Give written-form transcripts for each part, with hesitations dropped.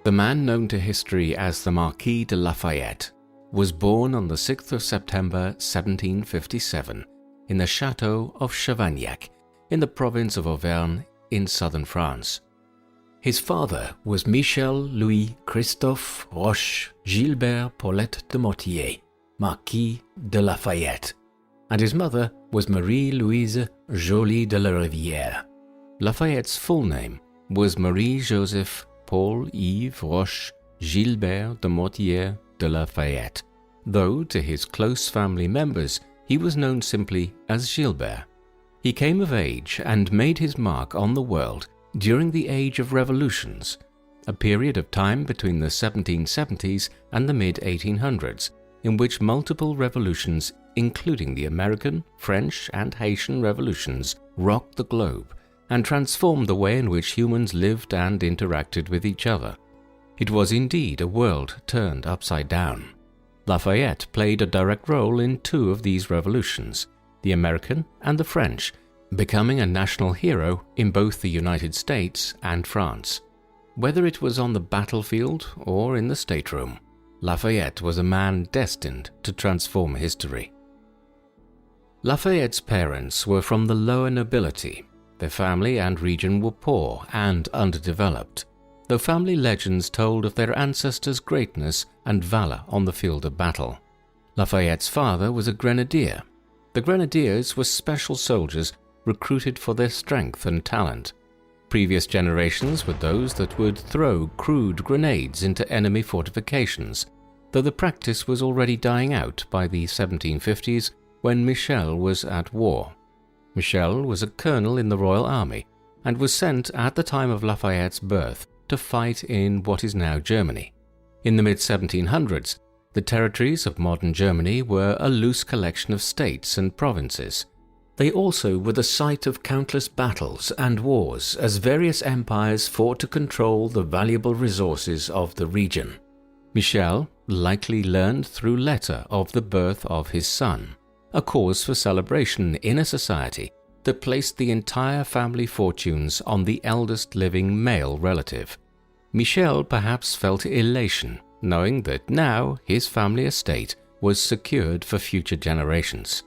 The man known to history as the Marquis de Lafayette was born on the 6th of September 1757 in the Château of Chavagnac in the province of Auvergne in southern France. His father was Michel Louis Christophe Roche Gilbert Paulette de Mortier, Marquis de Lafayette, and his mother was Marie-Louise Joly de la Rivière. Lafayette's full name was Marie-Joseph Paul-Yves Roche Gilbert de Mortier de Lafayette, though to his close family members he was known simply as Gilbert. He came of age and made his mark on the world during the Age of Revolutions, a period of time between the 1770s and the mid-1800s, in which multiple revolutions, including the American, French, and Haitian revolutions, rocked the globe and transformed the way in which humans lived and interacted with each other. It was indeed a world turned upside down. Lafayette played a direct role in two of these revolutions, the American and the French, becoming a national hero in both the United States and France. Whether it was on the battlefield or in the stateroom, Lafayette was a man destined to transform history. Lafayette's parents were from the lower nobility. Their family and region were poor and underdeveloped, though family legends told of their ancestors' greatness and valor on the field of battle. Lafayette's father was a grenadier. The grenadiers were special soldiers recruited for their strength and talent. Previous generations were those that would throw crude grenades into enemy fortifications, though the practice was already dying out by the 1750s when Michel was at war. Michel was a colonel in the Royal Army and was sent at the time of Lafayette's birth to fight in what is now Germany. In the mid-1700s, the territories of modern Germany were a loose collection of states and provinces. They also were the site of countless battles and wars as various empires fought to control the valuable resources of the region. Michel likely learned through letter of the birth of his son, a cause for celebration in a society that placed the entire family fortunes on the eldest living male relative. Michel perhaps felt elation, knowing that now his family estate was secured for future generations.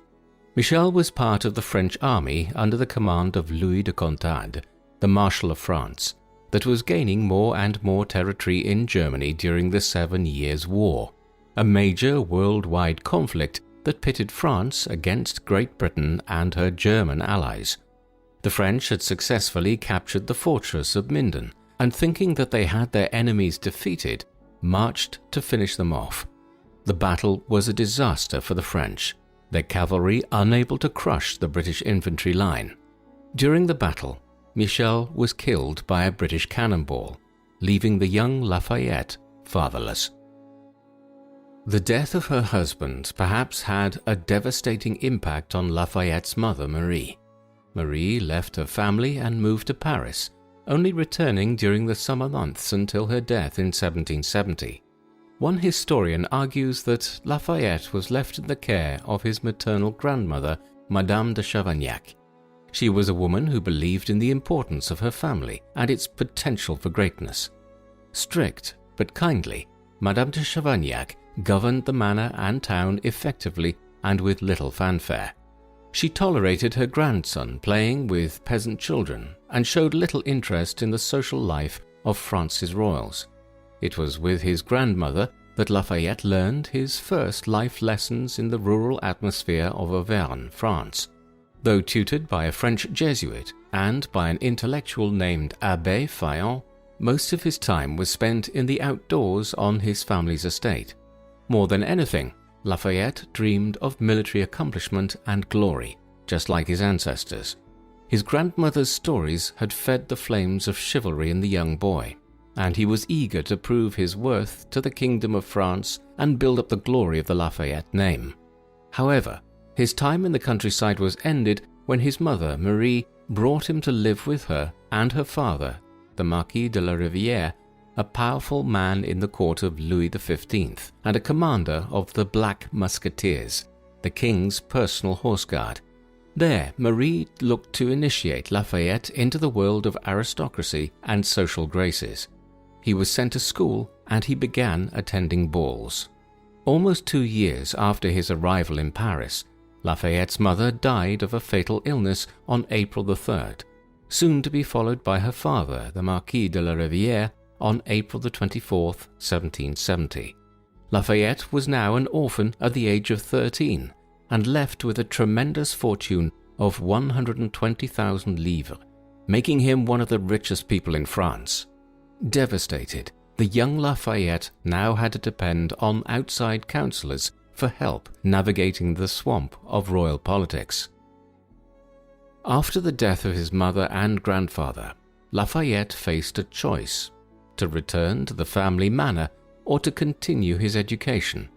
Michel was part of the French army under the command of Louis de Contades, the Marshal of France, that was gaining more and more territory in Germany during the 7 Years' War, a major worldwide conflict that pitted France against Great Britain and her German allies. The French had successfully captured the fortress of Minden, and thinking that they had their enemies defeated, marched to finish them off. The battle was a disaster for the French, their cavalry unable to crush the British infantry line. During the battle, Michel was killed by a British cannonball, leaving the young Lafayette fatherless. The death of her husband perhaps had a devastating impact on Lafayette's mother, Marie. Marie left her family and moved to Paris, only returning during the summer months until her death in 1770. One historian argues that Lafayette was left in the care of his maternal grandmother, Madame de Chavagnac. She was a woman who believed in the importance of her family and its potential for greatness. Strict but kindly, Madame de Chavagnac governed the manor and town effectively and with little fanfare. She tolerated her grandson playing with peasant children and showed little interest in the social life of France's royals. It was with his grandmother that Lafayette learned his first life lessons in the rural atmosphere of Auvergne, France. Though tutored by a French Jesuit and by an intellectual named Abbé Fayon, most of his time was spent in the outdoors on his family's estate. More than anything, Lafayette dreamed of military accomplishment and glory, just like his ancestors. His grandmother's stories had fed the flames of chivalry in the young boy, and he was eager to prove his worth to the Kingdom of France and build up the glory of the Lafayette name. However, his time in the countryside was ended when his mother, Marie, brought him to live with her and her father, the Marquis de la Rivière, a powerful man in the court of Louis XV and a commander of the Black Musketeers, the king's personal horse guard. There, Marie looked to initiate Lafayette into the world of aristocracy and social graces. He was sent to school and he began attending balls. Almost 2 years after his arrival in Paris, Lafayette's mother died of a fatal illness on April the 3rd, soon to be followed by her father, the Marquis de la Rivière, on April the 24th, 1770. Lafayette was now an orphan at the age of 13 and left with a tremendous fortune of 120,000 livres, making him one of the richest people in France. Devastated, the young Lafayette now had to depend on outside counselors for help navigating the swamp of royal politics. After the death of his mother and grandfather, Lafayette faced a choice: to return to the family manor or to continue his education.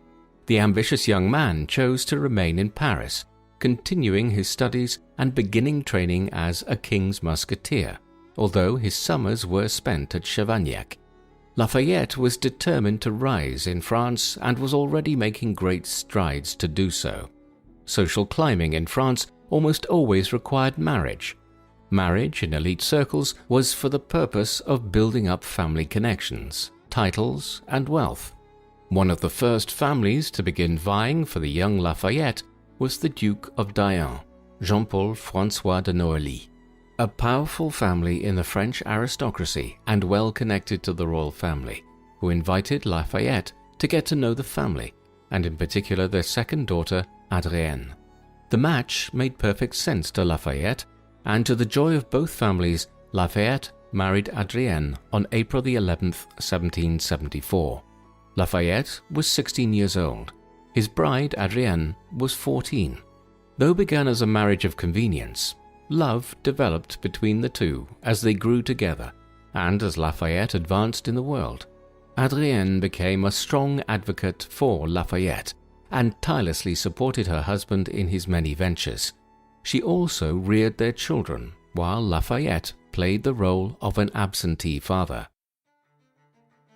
The ambitious young man chose to remain in Paris, continuing his studies and beginning training as a king's musketeer, although his summers were spent at Chavagnac. Lafayette was determined to rise in France and was already making great strides to do so. Social climbing in France almost always required marriage. Marriage in elite circles was for the purpose of building up family connections, titles, and wealth. One of the first families to begin vying for the young Lafayette was the Duke of Dayan, Jean-Paul François de Noailly, a powerful family in the French aristocracy and well connected to the royal family, who invited Lafayette to get to know the family, and in particular their second daughter, Adrienne. The match made perfect sense to Lafayette, and to the joy of both families, Lafayette married Adrienne on April the 11th, 1774. Lafayette was 16 years old. His bride, Adrienne, was 14. Though begun as a marriage of convenience, love developed between the two as they grew together, and as Lafayette advanced in the world. Adrienne became a strong advocate for Lafayette and tirelessly supported her husband in his many ventures. She also reared their children, while Lafayette played the role of an absentee father.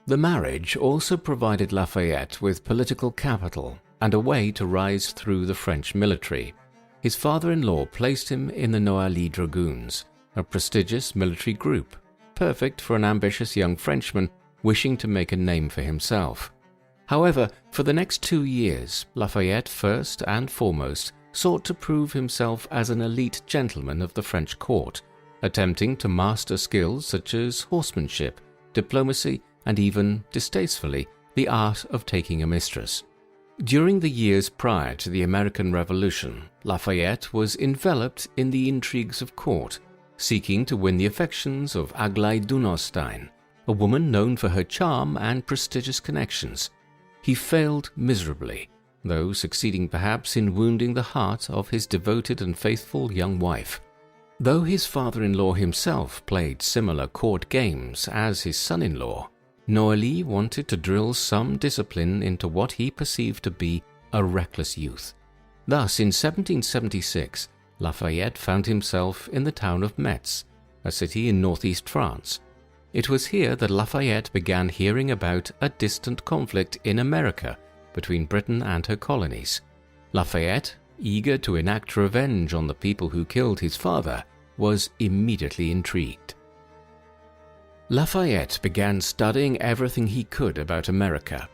The marriage also provided Lafayette with political capital and a way to rise through the French military. His father-in-law placed him in the Noailly Dragoons, a prestigious military group, perfect for an ambitious young Frenchman wishing to make a name for himself. However, for the next 2 years, Lafayette first and foremost sought to prove himself as an elite gentleman of the French court, attempting to master skills such as horsemanship, diplomacy, and even, distastefully, the art of taking a mistress. During the years prior to the American Revolution, Lafayette was enveloped in the intrigues of court, seeking to win the affections of Aglaé Dunostein, a woman known for her charm and prestigious connections. He failed miserably, though succeeding perhaps in wounding the heart of his devoted and faithful young wife. Though his father-in-law himself played similar court games as his son-in-law, Noailly wanted to drill some discipline into what he perceived to be a reckless youth. Thus, in 1776, Lafayette found himself in the town of Metz, a city in northeast France. It was here that Lafayette began hearing about a distant conflict in America between Britain and her colonies. Lafayette, eager to enact revenge on the people who killed his father, was immediately intrigued. Lafayette began studying everything he could about America.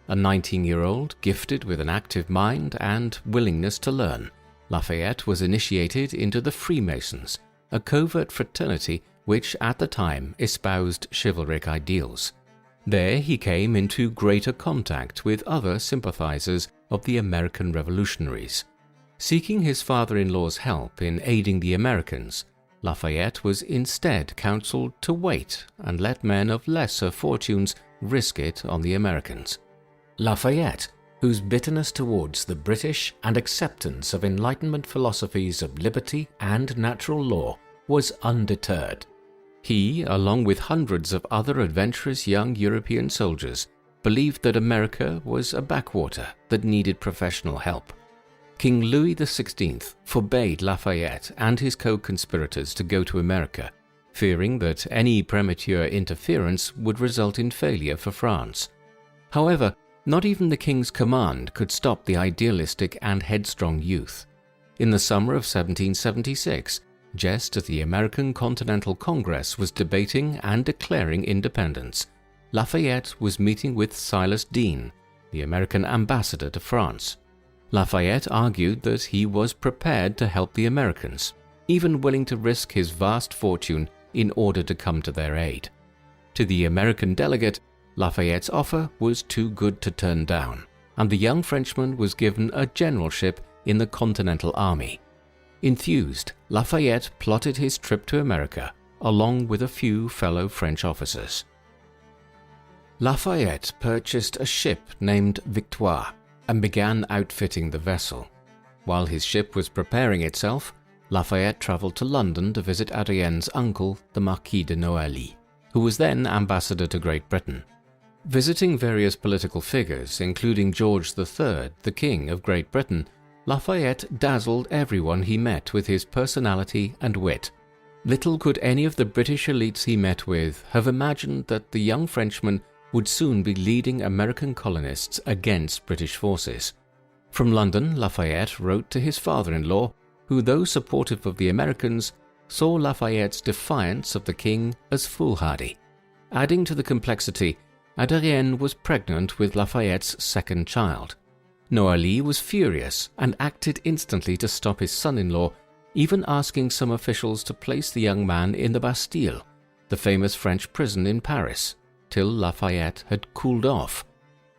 A 19-year-old gifted with an active mind and willingness to learn, Lafayette was initiated into the Freemasons, a covert fraternity which at the time espoused chivalric ideals. There he came into greater contact with other sympathizers of the American revolutionaries. Seeking his father-in-law's help in aiding the Americans, Lafayette was instead counseled to wait and let men of lesser fortunes risk it on the Americans. Lafayette, whose bitterness towards the British and acceptance of Enlightenment philosophies of liberty and natural law was undeterred. He, along with hundreds of other adventurous young European soldiers, believed that America was a backwater that needed professional help. King Louis XVI forbade Lafayette and his co-conspirators to go to America, fearing that any premature interference would result in failure for France. However, not even the king's command could stop the idealistic and headstrong youth. In the summer of 1776, just as the American Continental Congress was debating and declaring independence, Lafayette was meeting with Silas Deane, the American ambassador to France. Lafayette argued that he was prepared to help the Americans, even willing to risk his vast fortune in order to come to their aid. To the American delegate, Lafayette's offer was too good to turn down, and the young Frenchman was given a generalship in the Continental Army. Enthused, Lafayette plotted his trip to America, along with a few fellow French officers. Lafayette purchased a ship named Victoire and began outfitting the vessel. While his ship was preparing itself, Lafayette travelled to London to visit Adrienne's uncle, the Marquis de Noailles, who was then ambassador to Great Britain. Visiting various political figures, including George III, the King of Great Britain, Lafayette dazzled everyone he met with his personality and wit. Little could any of the British elites he met with have imagined that the young Frenchman would soon be leading American colonists against British forces. From London, Lafayette wrote to his father-in-law, who, though supportive of the Americans, saw Lafayette's defiance of the king as foolhardy. Adding to the complexity, Adrienne was pregnant with Lafayette's second child. Noailles was furious and acted instantly to stop his son-in-law, even asking some officials to place the young man in the Bastille, the famous French prison in Paris, till Lafayette had cooled off.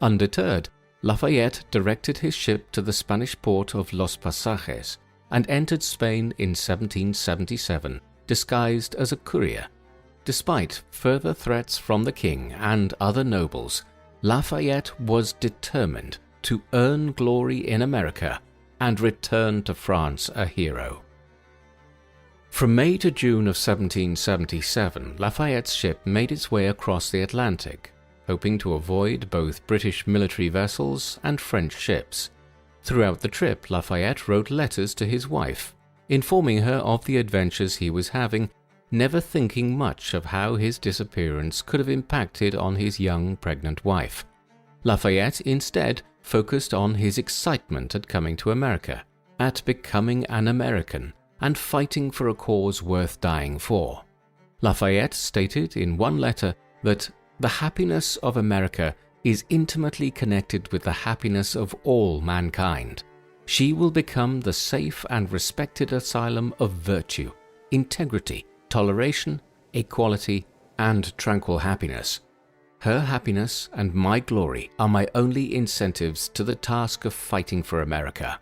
Undeterred, Lafayette directed his ship to the Spanish port of Los Pasajes and entered Spain in 1777, disguised as a courier. Despite further threats from the king and other nobles, Lafayette was determined to earn glory in America and return to France a hero. From May to June of 1777, Lafayette's ship made its way across the Atlantic, hoping to avoid both British military vessels and French ships. Throughout the trip, Lafayette wrote letters to his wife, informing her of the adventures he was having, never thinking much of how his disappearance could have impacted on his young pregnant wife. Lafayette instead focused on his excitement at coming to America, at becoming an American, and fighting for a cause worth dying for. Lafayette stated in one letter that the happiness of America is intimately connected with the happiness of all mankind. She will become the safe and respected asylum of virtue, integrity, toleration, equality, and tranquil happiness. Her happiness and my glory are my only incentives to the task of fighting for America.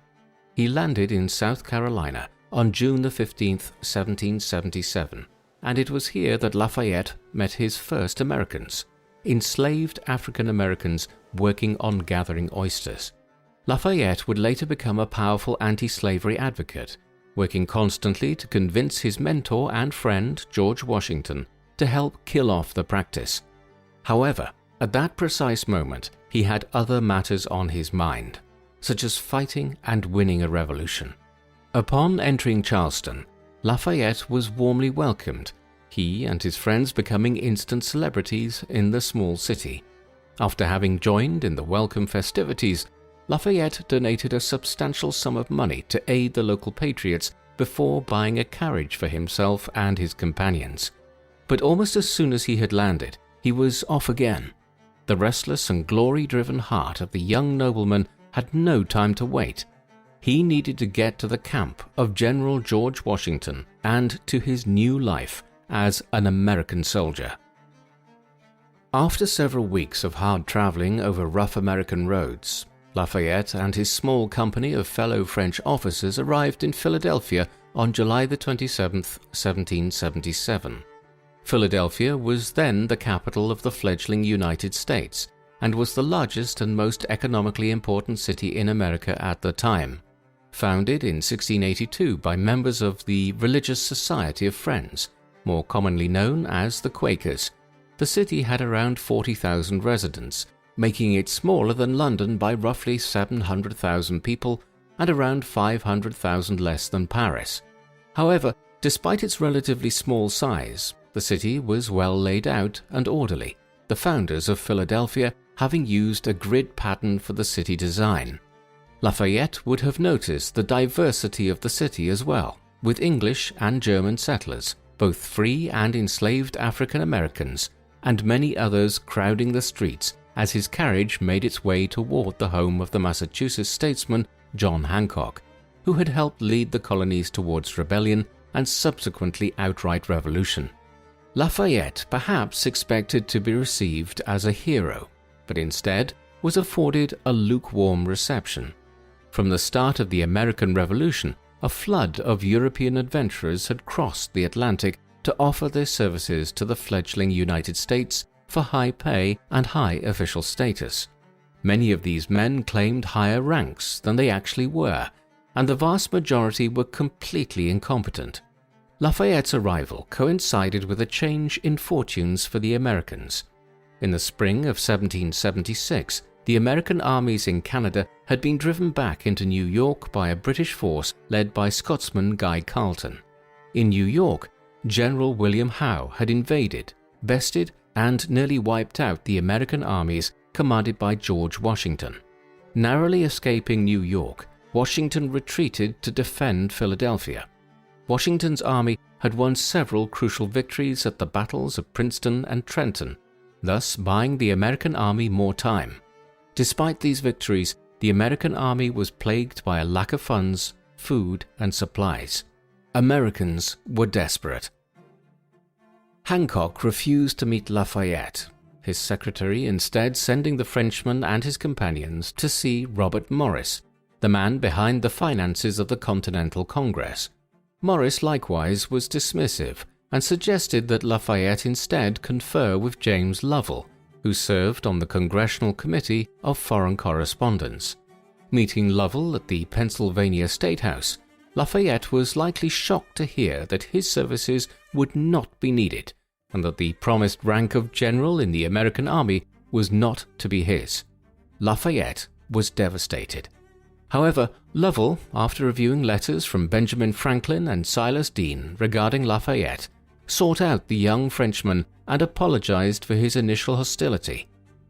He landed in South Carolina on June 15, 1777, and it was here that Lafayette met his first Americans, enslaved African Americans working on gathering oysters. Lafayette would later become a powerful anti-slavery advocate, working constantly to convince his mentor and friend George Washington to help kill off the practice. However, at that precise moment, he had other matters on his mind, such as fighting and winning a revolution. Upon entering Charleston, Lafayette was warmly welcomed, he and his friends becoming instant celebrities in the small city. After having joined in the welcome festivities, Lafayette donated a substantial sum of money to aid the local patriots before buying a carriage for himself and his companions. But almost as soon as he had landed, he was off again. The restless and glory-driven heart of the young nobleman had no time to wait. He needed to get to the camp of General George Washington and to his new life as an American soldier. After several weeks of hard traveling over rough American roads, Lafayette and his small company of fellow French officers arrived in Philadelphia on July 27, 1777. Philadelphia was then the capital of the fledgling United States and was the largest and most economically important city in America at the time. Founded in 1682 by members of the Religious Society of Friends, more commonly known as the Quakers, the city had around 40,000 residents, making it smaller than London by roughly 700,000 people and around 500,000 less than Paris. However, despite its relatively small size, the city was well laid out and orderly, the founders of Philadelphia having used a grid pattern for the city design. Lafayette would have noticed the diversity of the city as well, with English and German settlers, both free and enslaved African Americans, and many others crowding the streets as his carriage made its way toward the home of the Massachusetts statesman John Hancock, who had helped lead the colonies towards rebellion and subsequently outright revolution. Lafayette perhaps expected to be received as a hero, but instead was afforded a lukewarm reception. From the start of the American Revolution, a flood of European adventurers had crossed the Atlantic to offer their services to the fledgling United States for high pay and high official status. Many of these men claimed higher ranks than they actually were, and the vast majority were completely incompetent. Lafayette's arrival coincided with a change in fortunes for the Americans. In the spring of 1776, the American armies in Canada had been driven back into New York by a British force led by Scotsman Guy Carleton. In New York, General William Howe had invaded, bested, and nearly wiped out the American armies commanded by George Washington. Narrowly escaping New York, Washington retreated to defend Philadelphia. Washington's army had won several crucial victories at the battles of Princeton and Trenton, thus buying the American army more time. Despite these victories, the American army was plagued by a lack of funds, food, and supplies. Americans were desperate. Hancock refused to meet Lafayette, his secretary instead sending the Frenchman and his companions to see Robert Morris, the man behind the finances of the Continental Congress. Morris likewise was dismissive and suggested that Lafayette instead confer with James Lovell, who served on the Congressional Committee of Foreign Correspondence. Meeting Lovell at the Pennsylvania State House, Lafayette was likely shocked to hear that his services would not be needed and that the promised rank of general in the American army was not to be his. Lafayette was devastated. However, Lovell, after reviewing letters from Benjamin Franklin and Silas Deane regarding Lafayette, sought out the young Frenchman and apologized for his initial hostility.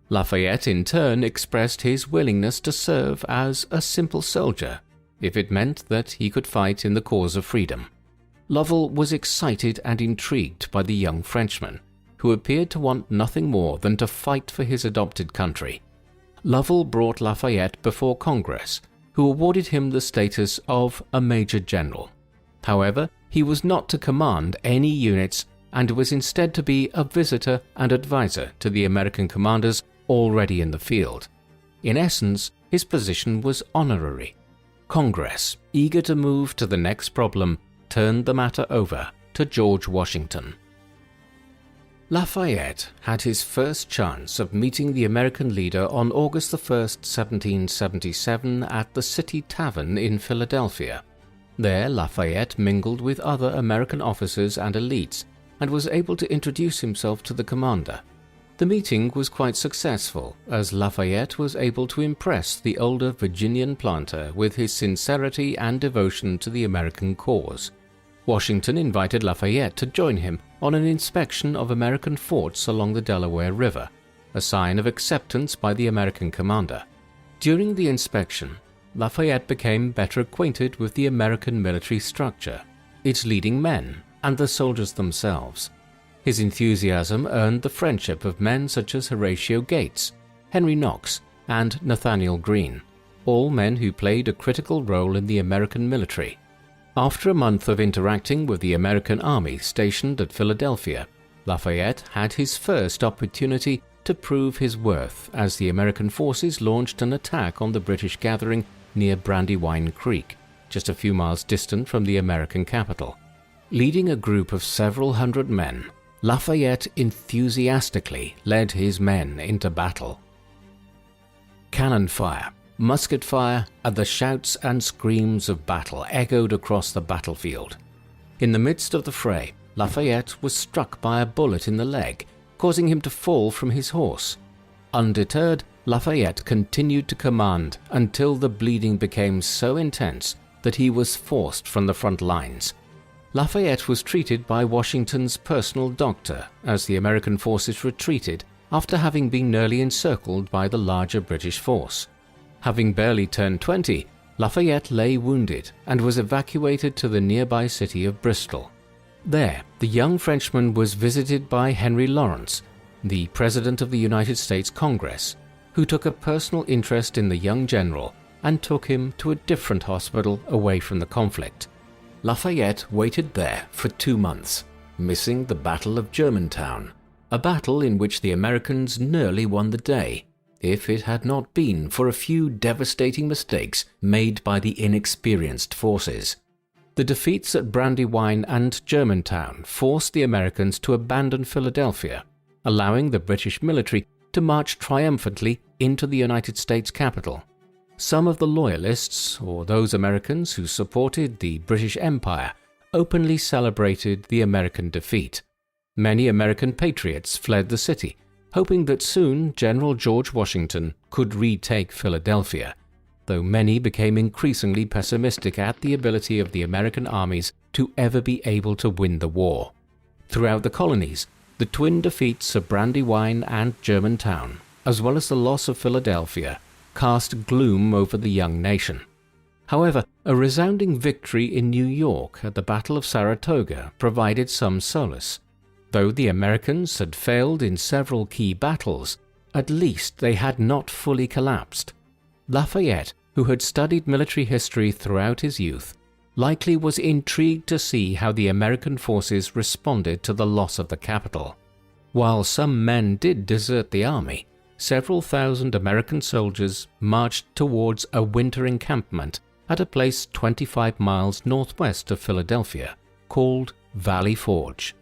Lafayette in turn expressed his willingness to serve as a simple soldier, if it meant that he could fight in the cause of freedom. Lovell was excited and intrigued by the young Frenchman, who appeared to want nothing more than to fight for his adopted country. Lovell brought Lafayette before Congress, who awarded him the status of a Major General. However, he was not to command any units and was instead to be a visitor and advisor to the American commanders already in the field. In essence, his position was honorary. Congress, eager to move to the next problem, turned the matter over to George Washington. Lafayette had his first chance of meeting the American leader on August 1, 1777 at the City Tavern in Philadelphia. There, Lafayette mingled with other American officers and elites and was able to introduce himself to the commander. The meeting was quite successful, as Lafayette was able to impress the older Virginian planter with his sincerity and devotion to the American cause. Washington invited Lafayette to join him on an inspection of American forts along the Delaware River, a sign of acceptance by the American commander. During the inspection, Lafayette became better acquainted with the American military structure, its leading men, and the soldiers themselves. His enthusiasm earned the friendship of men such as Horatio Gates, Henry Knox, and Nathaniel Greene, all men who played a critical role in the American military. After a month of interacting with the American army stationed at Philadelphia, Lafayette had his first opportunity to prove his worth as the American forces launched an attack on the British gathering near Brandywine Creek, just a few miles distant from the American capital. Leading a group of several hundred men, Lafayette enthusiastically led his men into battle. Cannon fire, musket fire, and the shouts and screams of battle echoed across the battlefield. In the midst of the fray, Lafayette was struck by a bullet in the leg, causing him to fall from his horse. Undeterred, Lafayette continued to command until the bleeding became so intense that he was forced from the front lines. Lafayette was treated by Washington's personal doctor as the American forces retreated after having been nearly encircled by the larger British force. Having barely turned 20, Lafayette lay wounded and was evacuated to the nearby city of Bristol. There, the young Frenchman was visited by Henry Lawrence, the President of the United States Congress, who took a personal interest in the young general and took him to a different hospital away from the conflict. Lafayette waited there for 2 months, missing the Battle of Germantown, a battle in which the Americans nearly won the day, if it had not been for a few devastating mistakes made by the inexperienced forces. The defeats at Brandywine and Germantown forced the Americans to abandon Philadelphia, allowing the British military to march triumphantly into the United States capital. Some of the Loyalists, or those Americans who supported the British Empire, openly celebrated the American defeat. Many American patriots fled the city, hoping that soon General George Washington could retake Philadelphia, though many became increasingly pessimistic at the ability of the American armies to ever be able to win the war. Throughout the colonies, the twin defeats of Brandywine and Germantown, as well as the loss of Philadelphia, cast gloom over the young nation. However, a resounding victory in New York at the Battle of Saratoga provided some solace. Though the Americans had failed in several key battles, at least they had not fully collapsed. Lafayette, who had studied military history throughout his youth, likely was intrigued to see how the American forces responded to the loss of the capital. While some men did desert the army, several thousand American soldiers marched towards a winter encampment at a place 25 miles northwest of Philadelphia, called Valley Forge.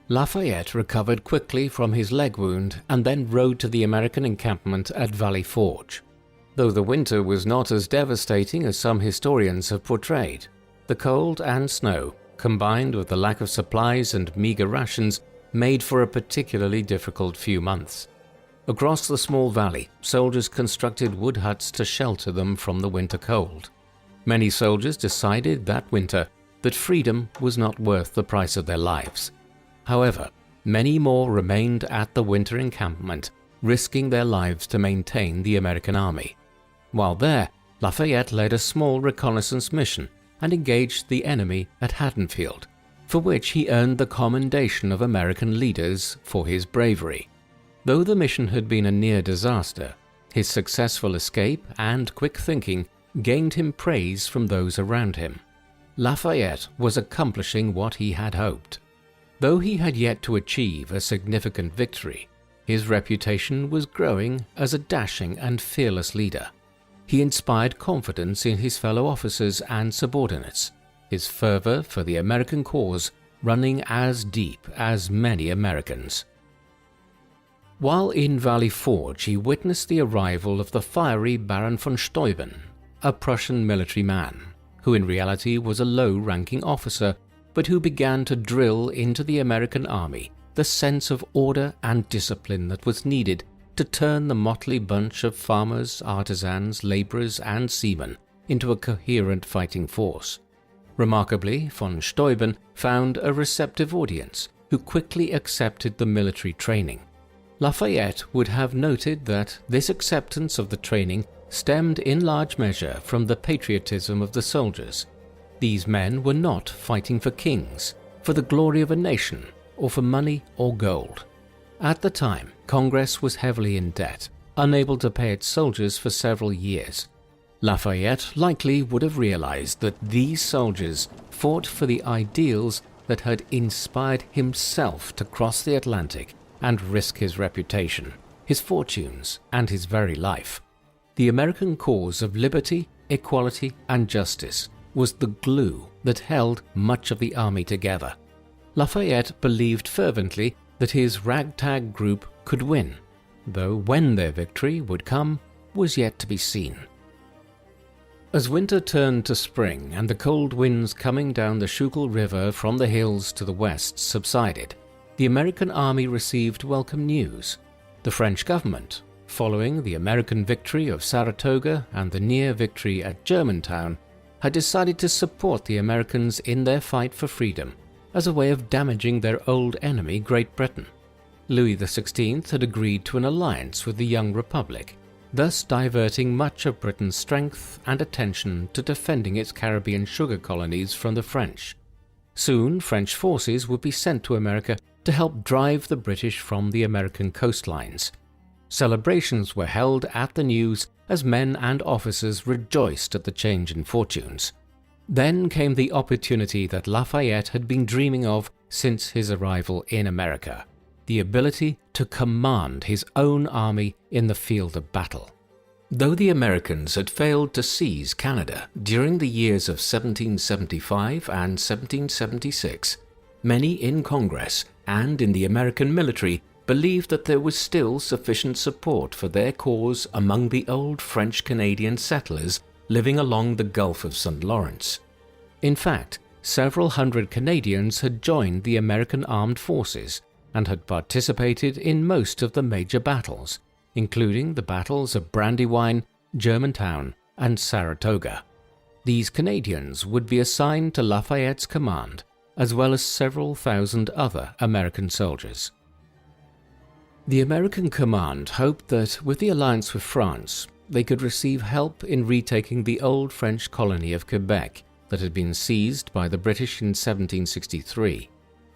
Lafayette recovered quickly from his leg wound and then rode to the American encampment at Valley Forge. Though the winter was not as devastating as some historians have portrayed, the cold and snow, combined with the lack of supplies and meager rations, made for a particularly difficult few months. Across the small valley, soldiers constructed wood huts to shelter them from the winter cold. Many soldiers decided that winter that freedom was not worth the price of their lives. However, many more remained at the winter encampment, risking their lives to maintain the American army. While there, Lafayette led a small reconnaissance mission and engaged the enemy at Haddonfield, for which he earned the commendation of American leaders for his bravery. Though the mission had been a near disaster, his successful escape and quick thinking gained him praise from those around him. Lafayette was accomplishing what he had hoped. Though he had yet to achieve a significant victory, his reputation was growing as a dashing and fearless leader. He inspired confidence in his fellow officers and subordinates, his fervor for the American cause running as deep as many Americans. While in Valley Forge, he witnessed the arrival of the fiery Baron von Steuben, a Prussian military man, who in reality was a low-ranking officer, but who began to drill into the American army the sense of order and discipline that was needed to turn the motley bunch of farmers, artisans, laborers, and seamen into a coherent fighting force. Remarkably, von Steuben found a receptive audience who quickly accepted the military training. Lafayette would have noted that this acceptance of the training stemmed in large measure from the patriotism of the soldiers. These men were not fighting for kings, for the glory of a nation, or for money or gold. At the time, Congress was heavily in debt, unable to pay its soldiers for several years. Lafayette likely would have realized that these soldiers fought for the ideals that had inspired himself to cross the Atlantic and risk his reputation, his fortunes, and his very life. The American cause of liberty, equality, and justice was the glue that held much of the army together. Lafayette believed fervently that his ragtag group could win, though when their victory would come was yet to be seen. As winter turned to spring and the cold winds coming down the Schuylkill River from the hills to the west subsided, the American army received welcome news. The French government, following the American victory of Saratoga and the near victory at Germantown, had decided to support the Americans in their fight for freedom as a way of damaging their old enemy Great Britain. Louis XVI had agreed to an alliance with the young republic, thus diverting much of Britain's strength and attention to defending its Caribbean sugar colonies from the French. Soon French forces would be sent to America to help drive the British from the American coastlines. Celebrations were held at the News as men and officers rejoiced at the change in fortunes. Then came the opportunity that Lafayette had been dreaming of since his arrival in America: the ability to command his own army in the field of battle. Though the Americans had failed to seize Canada during the years of 1775 and 1776, many in Congress and in the American military believed that there was still sufficient support for their cause among the old French-Canadian settlers living along the Gulf of St. Lawrence. In fact, several hundred Canadians had joined the American armed forces and had participated in most of the major battles, including the battles of Brandywine, Germantown, and Saratoga. These Canadians would be assigned to Lafayette's command, as well as several thousand other American soldiers. The American command hoped that, with the alliance with France, they could receive help in retaking the old French colony of Quebec that had been seized by the British in 1763.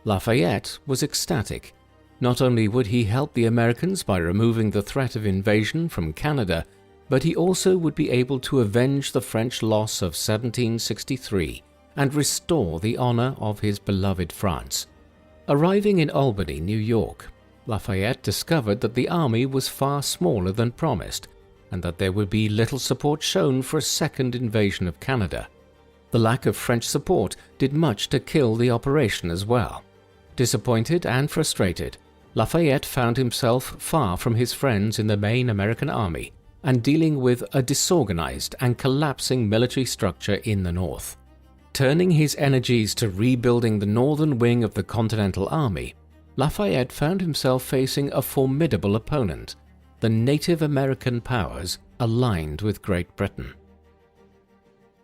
Lafayette was ecstatic. Not only would he help the Americans by removing the threat of invasion from Canada, but he also would be able to avenge the French loss of 1763 and restore the honor of his beloved France. Arriving in Albany, New York, Lafayette discovered that the army was far smaller than promised, and that there would be little support shown for a second invasion of Canada. The lack of French support did much to kill the operation as well. Disappointed and frustrated, Lafayette found himself far from his friends in the main American army and dealing with a disorganized and collapsing military structure in the north. Turning his energies to rebuilding the northern wing of the Continental Army, Lafayette found himself facing a formidable opponent, the Native American powers aligned with Great Britain.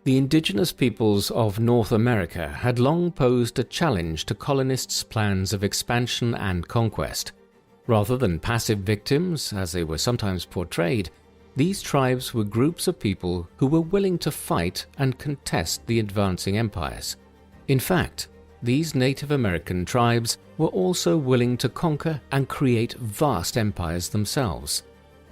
The indigenous peoples of North America had long posed a challenge to colonists' plans of expansion and conquest. Rather than passive victims, as they were sometimes portrayed, these tribes were groups of people who were willing to fight and contest the advancing empires. In fact, these Native American tribes were also willing to conquer and create vast empires themselves.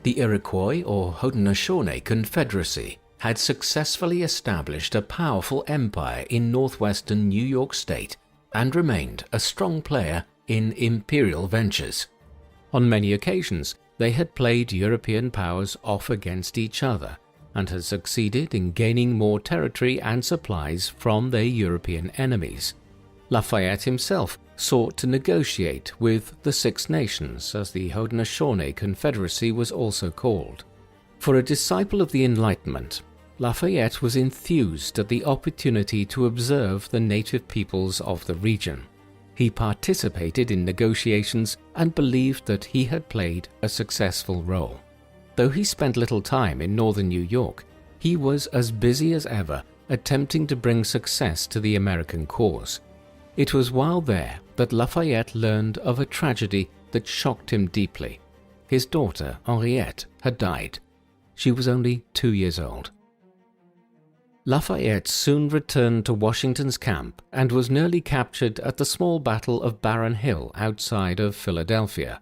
The Iroquois or Haudenosaunee Confederacy had successfully established a powerful empire in northwestern New York State and remained a strong player in imperial ventures. On many occasions, they had played European powers off against each other and had succeeded in gaining more territory and supplies from their European enemies. Lafayette himself sought to negotiate with the Six Nations, as the Haudenosaunee Confederacy was also called. For a disciple of the Enlightenment, Lafayette was enthused at the opportunity to observe the native peoples of the region. He participated in negotiations and believed that he had played a successful role. Though he spent little time in northern New York, he was as busy as ever attempting to bring success to the American cause. It was while there that Lafayette learned of a tragedy that shocked him deeply. His daughter, Henriette, had died. She was only 2 years old. Lafayette soon returned to Washington's camp and was nearly captured at the small battle of Barron Hill outside of Philadelphia.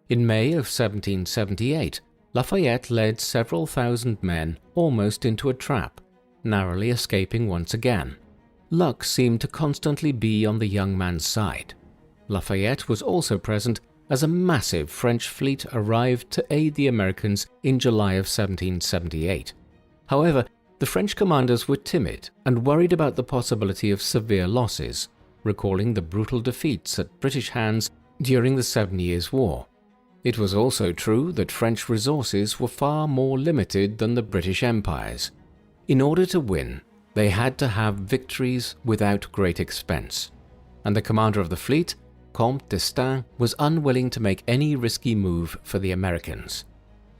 In May of 1778, Lafayette led several thousand men almost into a trap, narrowly escaping once again. Luck seemed to constantly be on the young man's side. Lafayette was also present as a massive French fleet arrived to aid the Americans in July of 1778. However, the French commanders were timid and worried about the possibility of severe losses, recalling the brutal defeats at British hands during the 7 Years' War. It was also true that French resources were far more limited than the British Empire's. In order to win, they had to have victories without great expense, and the commander of the fleet, Comte d'Estaing, was unwilling to make any risky move for the Americans.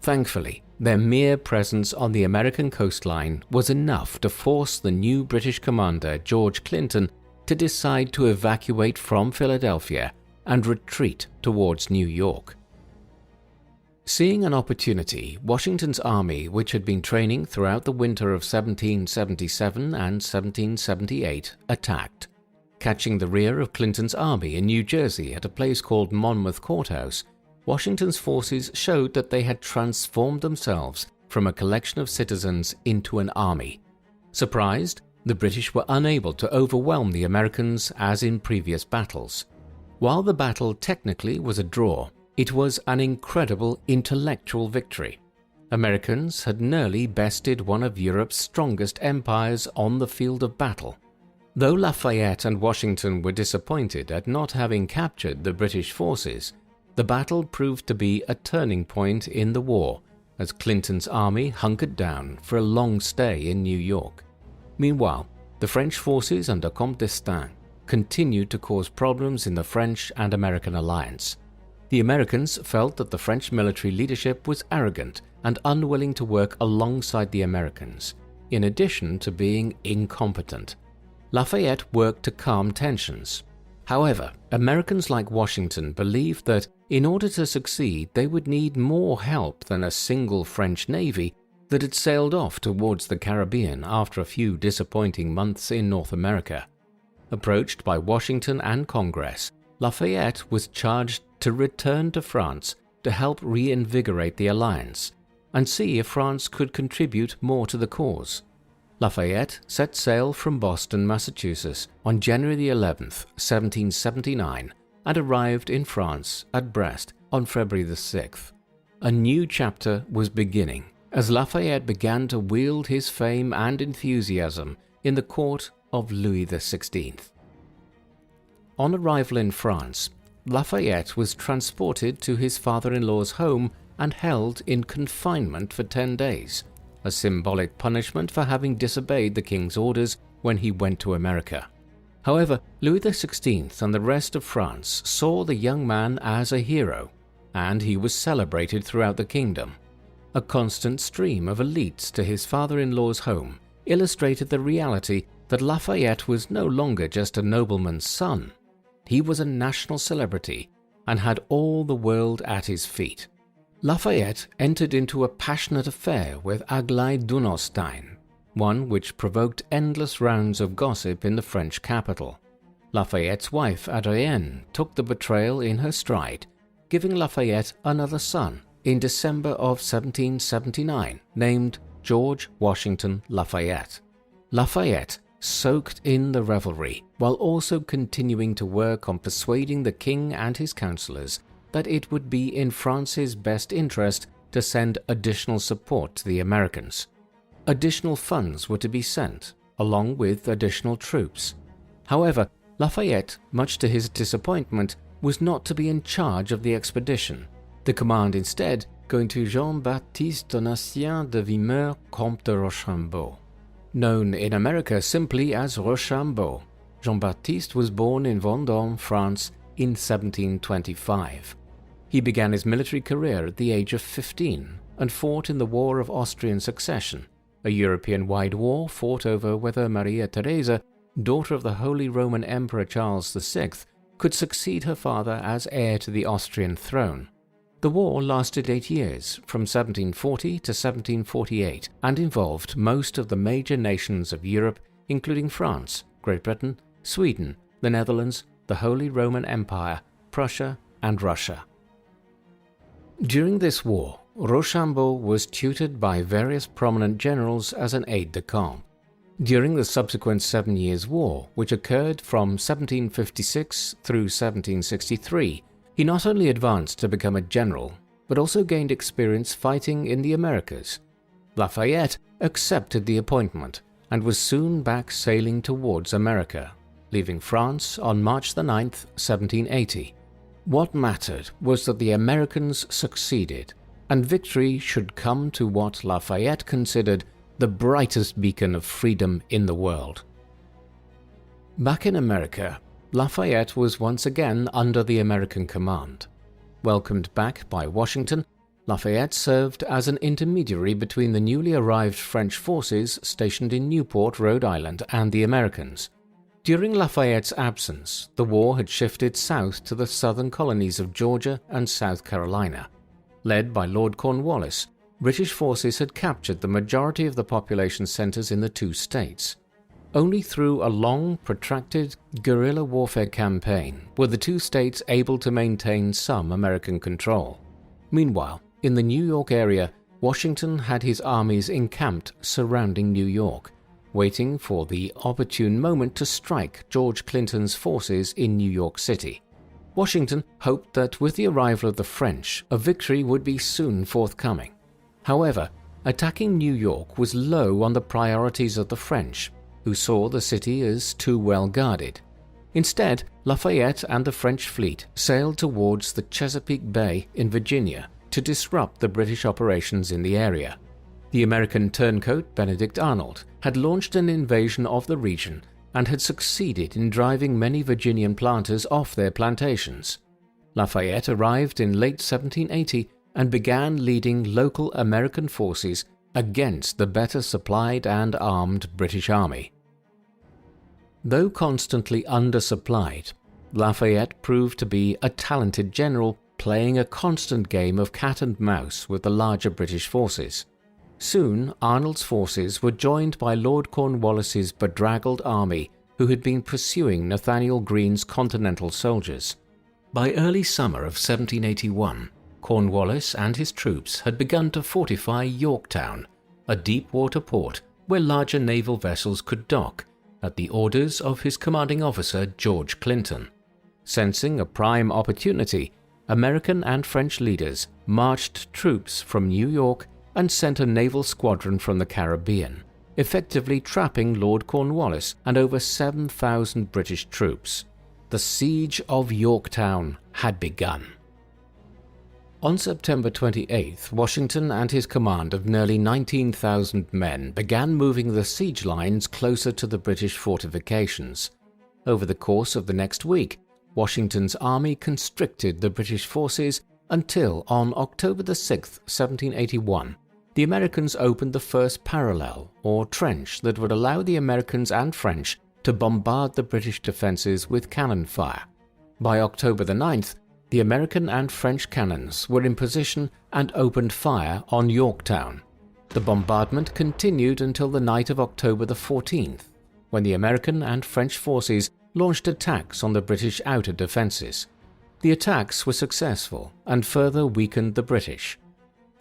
Thankfully, their mere presence on the American coastline was enough to force the new British commander, George Clinton, to decide to evacuate from Philadelphia and retreat towards New York. Seeing an opportunity, Washington's army, which had been training throughout the winter of 1777 and 1778, attacked. Catching the rear of Clinton's army in New Jersey at a place called Monmouth Courthouse, Washington's forces showed that they had transformed themselves from a collection of citizens into an army. Surprised, the British were unable to overwhelm the Americans as in previous battles. While the battle technically was a draw, it was an incredible intellectual victory. Americans had nearly bested one of Europe's strongest empires on the field of battle. Though Lafayette and Washington were disappointed at not having captured the British forces, the battle proved to be a turning point in the war, as Clinton's army hunkered down for a long stay in New York. Meanwhile, the French forces under Comte d'Estaing continued to cause problems in the French and American alliance. The Americans felt that the French military leadership was arrogant and unwilling to work alongside the Americans, in addition to being incompetent. Lafayette worked to calm tensions. However, Americans like Washington believed that in order to succeed they would need more help than a single French navy that had sailed off towards the Caribbean after a few disappointing months in North America. Approached by Washington and Congress, Lafayette was charged to return to France to help reinvigorate the alliance and see if France could contribute more to the cause. Lafayette set sail from Boston, Massachusetts on January 11th, 1779 and arrived in France at Brest on February 6th. A new chapter was beginning as Lafayette began to wield his fame and enthusiasm in the court of Louis XVI. On arrival in France, Lafayette was transported to his father-in-law's home and held in confinement for 10 days, a symbolic punishment for having disobeyed the king's orders when he went to America. However, Louis XVI and the rest of France saw the young man as a hero, and he was celebrated throughout the kingdom. A constant stream of elites to his father-in-law's home illustrated the reality that Lafayette was no longer just a nobleman's son. He was a national celebrity and had all the world at his feet. Lafayette entered into a passionate affair with Aglaé Dunostein, one which provoked endless rounds of gossip in the French capital. Lafayette's wife Adrienne took the betrayal in her stride, giving Lafayette another son in December of 1779 named George Washington Lafayette. Lafayette soaked in the revelry while also continuing to work on persuading the king and his councillors that it would be in France's best interest to send additional support to the Americans. Additional funds were to be sent, along with additional troops. However, Lafayette, much to his disappointment, was not to be in charge of the expedition, the command instead going to Jean-Baptiste Donatien de Vimeur, Comte de Rochambeau. Known in America simply as Rochambeau, Jean-Baptiste was born in Vendôme, France in 1725. He began his military career at the age of 15 and fought in the War of Austrian Succession, a European-wide war fought over whether Maria Theresa, daughter of the Holy Roman Emperor Charles VI, could succeed her father as heir to the Austrian throne. The war lasted 8 years, from 1740 to 1748, and involved most of the major nations of Europe, including France, Great Britain, Sweden, the Netherlands, the Holy Roman Empire, Prussia, and Russia. During this war, Rochambeau was tutored by various prominent generals as an aide-de-camp. During the subsequent 7 Years' War, which occurred from 1756 through 1763, he not only advanced to become a general, but also gained experience fighting in the Americas. Lafayette accepted the appointment and was soon back sailing towards America, leaving France on March 9, 1780. What mattered was that the Americans succeeded, and victory should come to what Lafayette considered the brightest beacon of freedom in the world. Back in America, Lafayette was once again under the American command. Welcomed back by Washington, Lafayette served as an intermediary between the newly arrived French forces stationed in Newport, Rhode Island, and the Americans. During Lafayette's absence, the war had shifted south to the southern colonies of Georgia and South Carolina. Led by Lord Cornwallis, British forces had captured the majority of the population centers in the two states. Only through a long, protracted guerrilla warfare campaign were the two states able to maintain some American control. Meanwhile, in the New York area, Washington had his armies encamped surrounding New York, waiting for the opportune moment to strike George Clinton's forces in New York City. Washington hoped that with the arrival of the French, a victory would be soon forthcoming. However, attacking New York was low on the priorities of the French, who saw the city as too well guarded. Instead, Lafayette and the French fleet sailed towards the Chesapeake Bay in Virginia to disrupt the British operations in the area. The American turncoat Benedict Arnold had launched an invasion of the region and had succeeded in driving many Virginian planters off their plantations. Lafayette arrived in late 1780 and began leading local American forces against the better supplied and armed British army. Though constantly undersupplied, Lafayette proved to be a talented general playing a constant game of cat and mouse with the larger British forces. Soon, Arnold's forces were joined by Lord Cornwallis's bedraggled army who had been pursuing Nathaniel Greene's Continental soldiers. By early summer of 1781, Cornwallis and his troops had begun to fortify Yorktown, a deep-water port where larger naval vessels could dock, at the orders of his commanding officer George Clinton. Sensing a prime opportunity, American and French leaders marched troops from New York and sent a naval squadron from the Caribbean, effectively trapping Lord Cornwallis and over 7,000 British troops. The siege of Yorktown had begun. On September 28th, Washington and his command of nearly 19,000 men began moving the siege lines closer to the British fortifications. Over the course of the next week, Washington's army constricted the British forces until on October 6, 1781, the Americans opened the first parallel or trench that would allow the Americans and French to bombard the British defenses with cannon fire. By October 9th, the American and French cannons were in position and opened fire on Yorktown. The bombardment continued until the night of October 14th, when the American and French forces launched attacks on the British outer defenses. The attacks were successful and further weakened the British.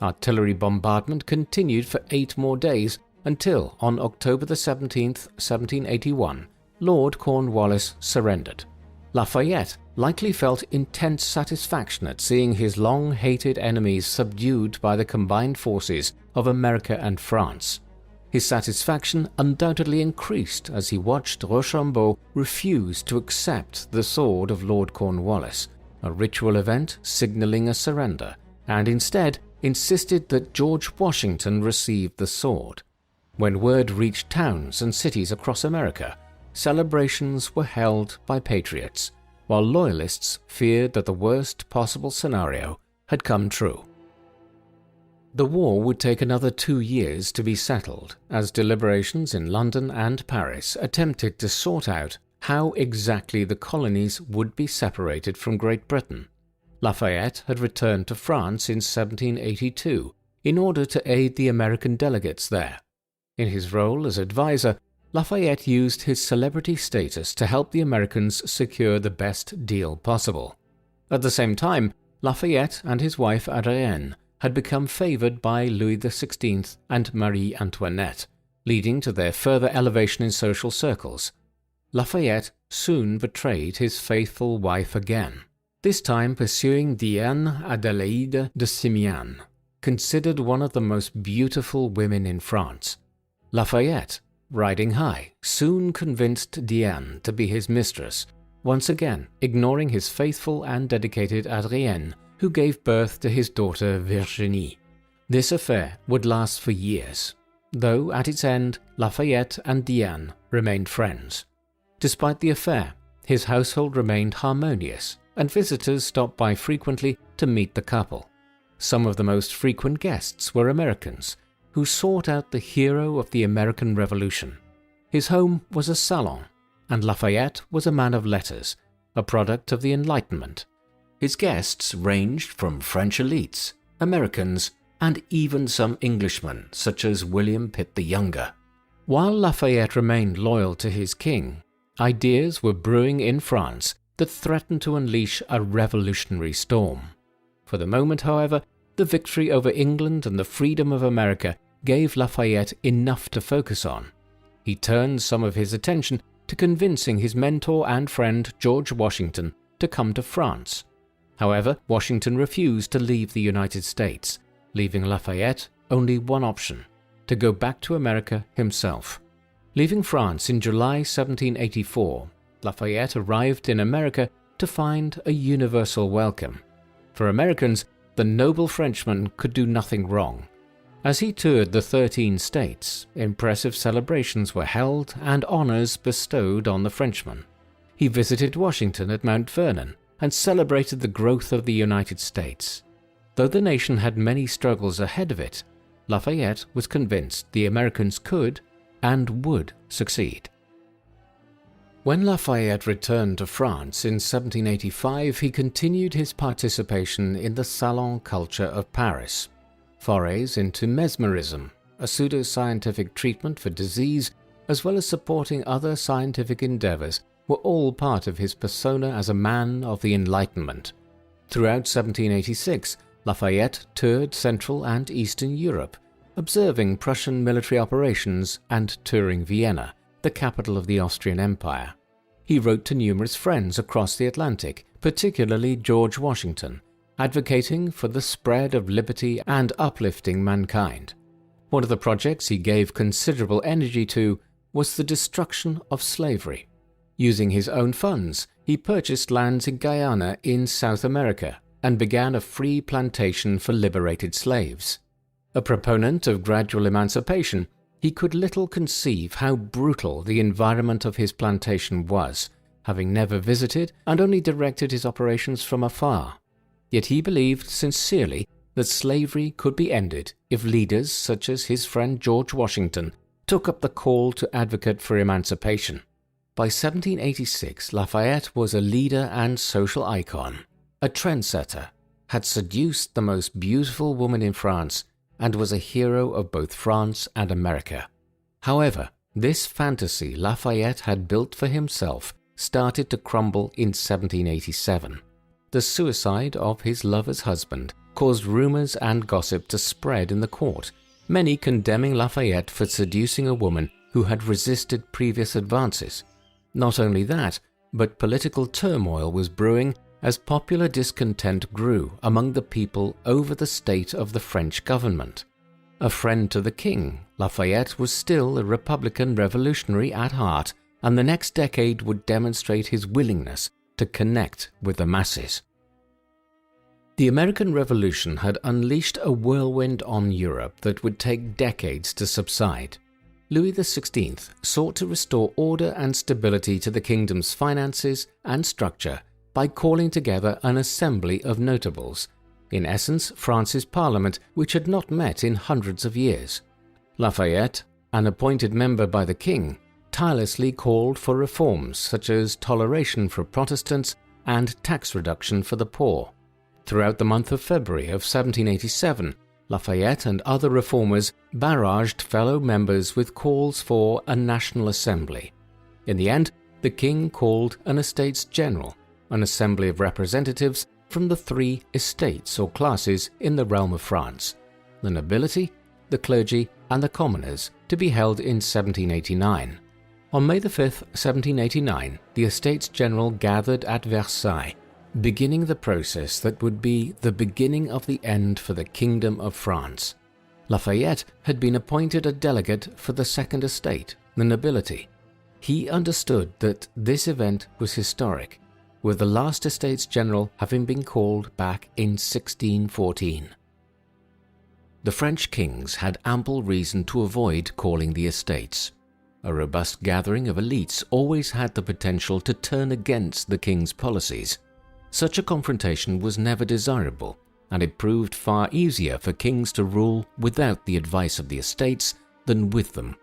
Artillery bombardment continued for 8 more days until, on October 17th, 1781, Lord Cornwallis surrendered. Lafayette likely felt intense satisfaction at seeing his long-hated enemies subdued by the combined forces of America and France. His satisfaction undoubtedly increased as he watched Rochambeau refuse to accept the sword of Lord Cornwallis, a ritual event signaling a surrender, and instead insisted that George Washington receive the sword. When word reached towns and cities across America, celebrations were held by patriots, while loyalists feared that the worst possible scenario had come true. The war would take another 2 years to be settled, as deliberations in London and Paris attempted to sort out how exactly the colonies would be separated from Great Britain. Lafayette had returned to France in 1782 in order to aid the American delegates there. In his role as advisor, Lafayette used his celebrity status to help the Americans secure the best deal possible. At the same time, Lafayette and his wife Adrienne had become favored by Louis XVI and Marie Antoinette, leading to their further elevation in social circles. Lafayette soon betrayed his faithful wife again, this time pursuing Diane Adélaïde de Simiane, considered one of the most beautiful women in France. Lafayette, riding high, soon convinced Diane to be his mistress, once again ignoring his faithful and dedicated Adrienne, who gave birth to his daughter Virginie. This affair would last for years, though at its end Lafayette and Diane remained friends. Despite the affair, his household remained harmonious, and visitors stopped by frequently to meet the couple. Some of the most frequent guests were Americans, who sought out the hero of the American Revolution. His home was a salon, and Lafayette was a man of letters, a product of the Enlightenment. His guests ranged from French elites, Americans, and even some Englishmen such as William Pitt the Younger. While Lafayette remained loyal to his king, ideas were brewing in France that threatened to unleash a revolutionary storm. For the moment, however, the victory over England and the freedom of America gave Lafayette enough to focus on. He turned some of his attention to convincing his mentor and friend George Washington to come to France. However, Washington refused to leave the United States, leaving Lafayette only one option: to go back to America himself. Leaving France in July 1784, Lafayette arrived in America to find a universal welcome. For Americans, the noble Frenchman could do nothing wrong. As he toured the 13 states, impressive celebrations were held and honors bestowed on the Frenchman. He visited Washington at Mount Vernon and celebrated the growth of the United States. Though the nation had many struggles ahead of it, Lafayette was convinced the Americans could and would succeed. When Lafayette returned to France in 1785, he continued his participation in the salon culture of Paris. Forays into mesmerism, a pseudo-scientific treatment for disease, as well as supporting other scientific endeavors, were all part of his persona as a man of the Enlightenment. Throughout 1786, Lafayette toured Central and Eastern Europe, observing Prussian military operations and touring Vienna, the capital of the Austrian Empire. He wrote to numerous friends across the Atlantic, particularly George Washington, advocating for the spread of liberty and uplifting mankind. One of the projects he gave considerable energy to was the destruction of slavery. Using his own funds, he purchased lands in Guyana in South America and began a free plantation for liberated slaves. A proponent of gradual emancipation, he could little conceive how brutal the environment of his plantation was, having never visited and only directed his operations from afar. Yet he believed sincerely that slavery could be ended if leaders such as his friend George Washington took up the call to advocate for emancipation. By 1786, Lafayette was a leader and social icon, a trendsetter, had seduced the most beautiful woman in France, and was a hero of both France and America. However, this fantasy Lafayette had built for himself started to crumble in 1787. The suicide of his lover's husband caused rumors and gossip to spread in the court, many condemning Lafayette for seducing a woman who had resisted previous advances. Not only that, but political turmoil was brewing as popular discontent grew among the people over the state of the French government. A friend to the king, Lafayette was still a Republican revolutionary at heart, and the next decade would demonstrate his willingness to connect with the masses. The American Revolution had unleashed a whirlwind on Europe that would take decades to subside. Louis XVI sought to restore order and stability to the kingdom's finances and structure by calling together an assembly of notables, in essence France's parliament, which had not met in hundreds of years. Lafayette, an appointed member by the king, tirelessly called for reforms such as toleration for Protestants and tax reduction for the poor. Throughout the month of February of 1787, Lafayette and other reformers barraged fellow members with calls for a National Assembly. In the end, the king called an Estates General, an assembly of representatives from the 3 estates or classes in the realm of France: the nobility, the clergy, and the commoners, to be held in 1789. On May 5, 1789, the Estates General gathered at Versailles, beginning the process that would be the beginning of the end for the Kingdom of France. Lafayette had been appointed a delegate for the Second Estate, the nobility. He understood that this event was historic, with the last Estates General having been called back in 1614. The French kings had ample reason to avoid calling the estates. A robust gathering of elites always had the potential to turn against the king's policies. Such a confrontation was never desirable, and it proved far easier for kings to rule without the advice of the estates than with them.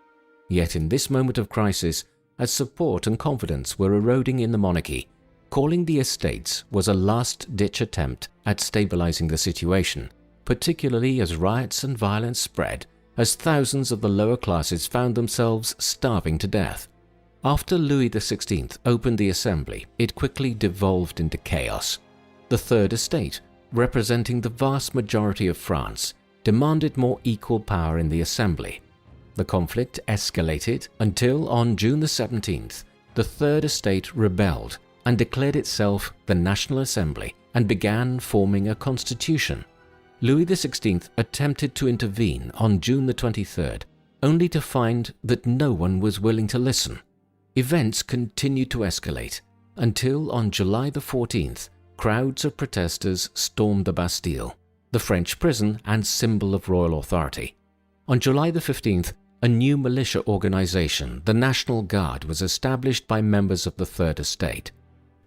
Yet in this moment of crisis, as support and confidence were eroding in the monarchy, calling the estates was a last-ditch attempt at stabilizing the situation, particularly as riots and violence spread as thousands of the lower classes found themselves starving to death. After Louis XVI opened the Assembly, it quickly devolved into chaos. The Third Estate, representing the vast majority of France, demanded more equal power in the Assembly. The conflict escalated until on June the 17th, the Third Estate rebelled and declared itself the National Assembly and began forming a constitution. Louis XVI attempted to intervene on June the 23rd, only to find that no one was willing to listen. Events continued to escalate until on July the 14th, crowds of protesters stormed the Bastille, the French prison and symbol of royal authority. On July the 15th, a new militia organization, the National Guard, was established by members of the Third Estate.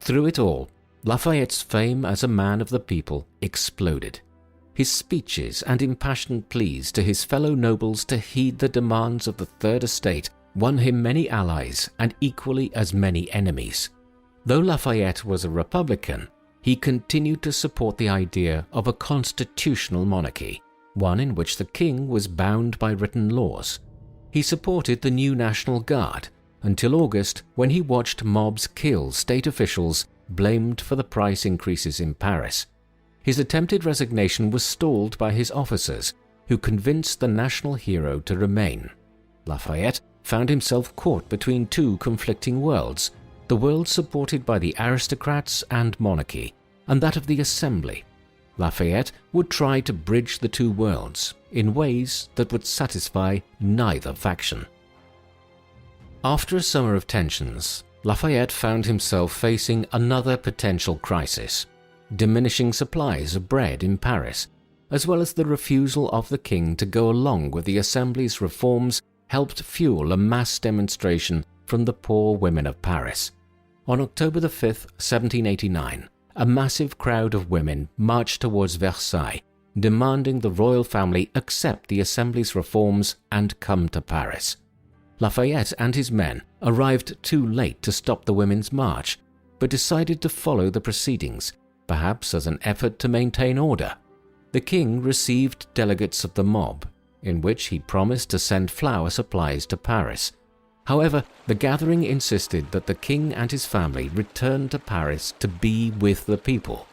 Through it all, Lafayette's fame as a man of the people exploded. His speeches and impassioned pleas to his fellow nobles to heed the demands of the Third Estate won him many allies and equally as many enemies. Though Lafayette was a Republican, he continued to support the idea of a constitutional monarchy, one in which the king was bound by written laws. He supported the new National Guard until August, when he watched mobs kill state officials blamed for the price increases in Paris. His attempted resignation was stalled by his officers, who convinced the national hero to remain. Lafayette found himself caught between two conflicting worlds, the world supported by the aristocrats and monarchy, and that of the Assembly. Lafayette would try to bridge the two worlds in ways that would satisfy neither faction. After a summer of tensions, Lafayette found himself facing another potential crisis: diminishing supplies of bread in Paris, as well as the refusal of the king to go along with the Assembly's reforms, helped fuel a mass demonstration from the poor women of Paris. On October the 5th, 1789, a massive crowd of women marched towards Versailles, demanding the royal family accept the Assembly's reforms and come to Paris. Lafayette and his men arrived too late to stop the women's march, but decided to follow the proceedings, perhaps as an effort to maintain order. The king received delegates of the mob, in which he promised to send flour supplies to Paris. However, the gathering insisted that the king and his family return to Paris to be with the people.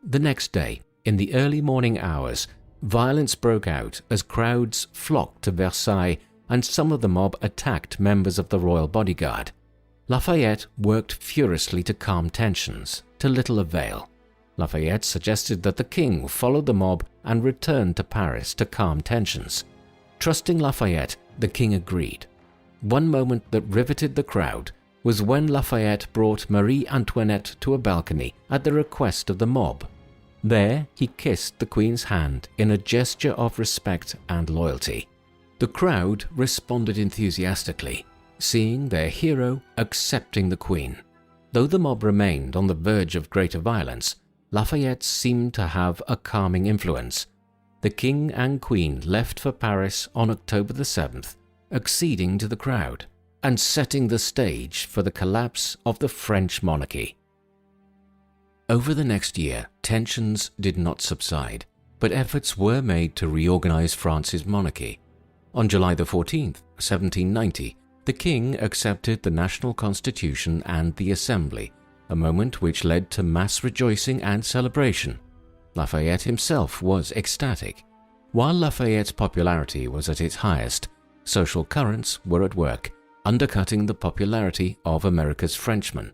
The next day, in the early morning hours, violence broke out as crowds flocked to Versailles and some of the mob attacked members of the royal bodyguard. Lafayette worked furiously to calm tensions, to little avail. Lafayette suggested that the king follow the mob and return to Paris to calm tensions. Trusting Lafayette, the king agreed. One moment that riveted the crowd was when Lafayette brought Marie Antoinette to a balcony at the request of the mob. There, he kissed the queen's hand in a gesture of respect and loyalty. The crowd responded enthusiastically, seeing their hero accepting the queen. Though the mob remained on the verge of greater violence, Lafayette seemed to have a calming influence. The king and queen left for Paris on October the 7th, acceding to the crowd and setting the stage for the collapse of the French monarchy. Over the next year, tensions did not subside, but efforts were made to reorganize France's monarchy. On July the 14th, 1790, the king accepted the national constitution and the Assembly, a moment which led to mass rejoicing and celebration. Lafayette himself was ecstatic. While Lafayette's popularity was at its highest, social currents were at work, undercutting the popularity of America's Frenchmen.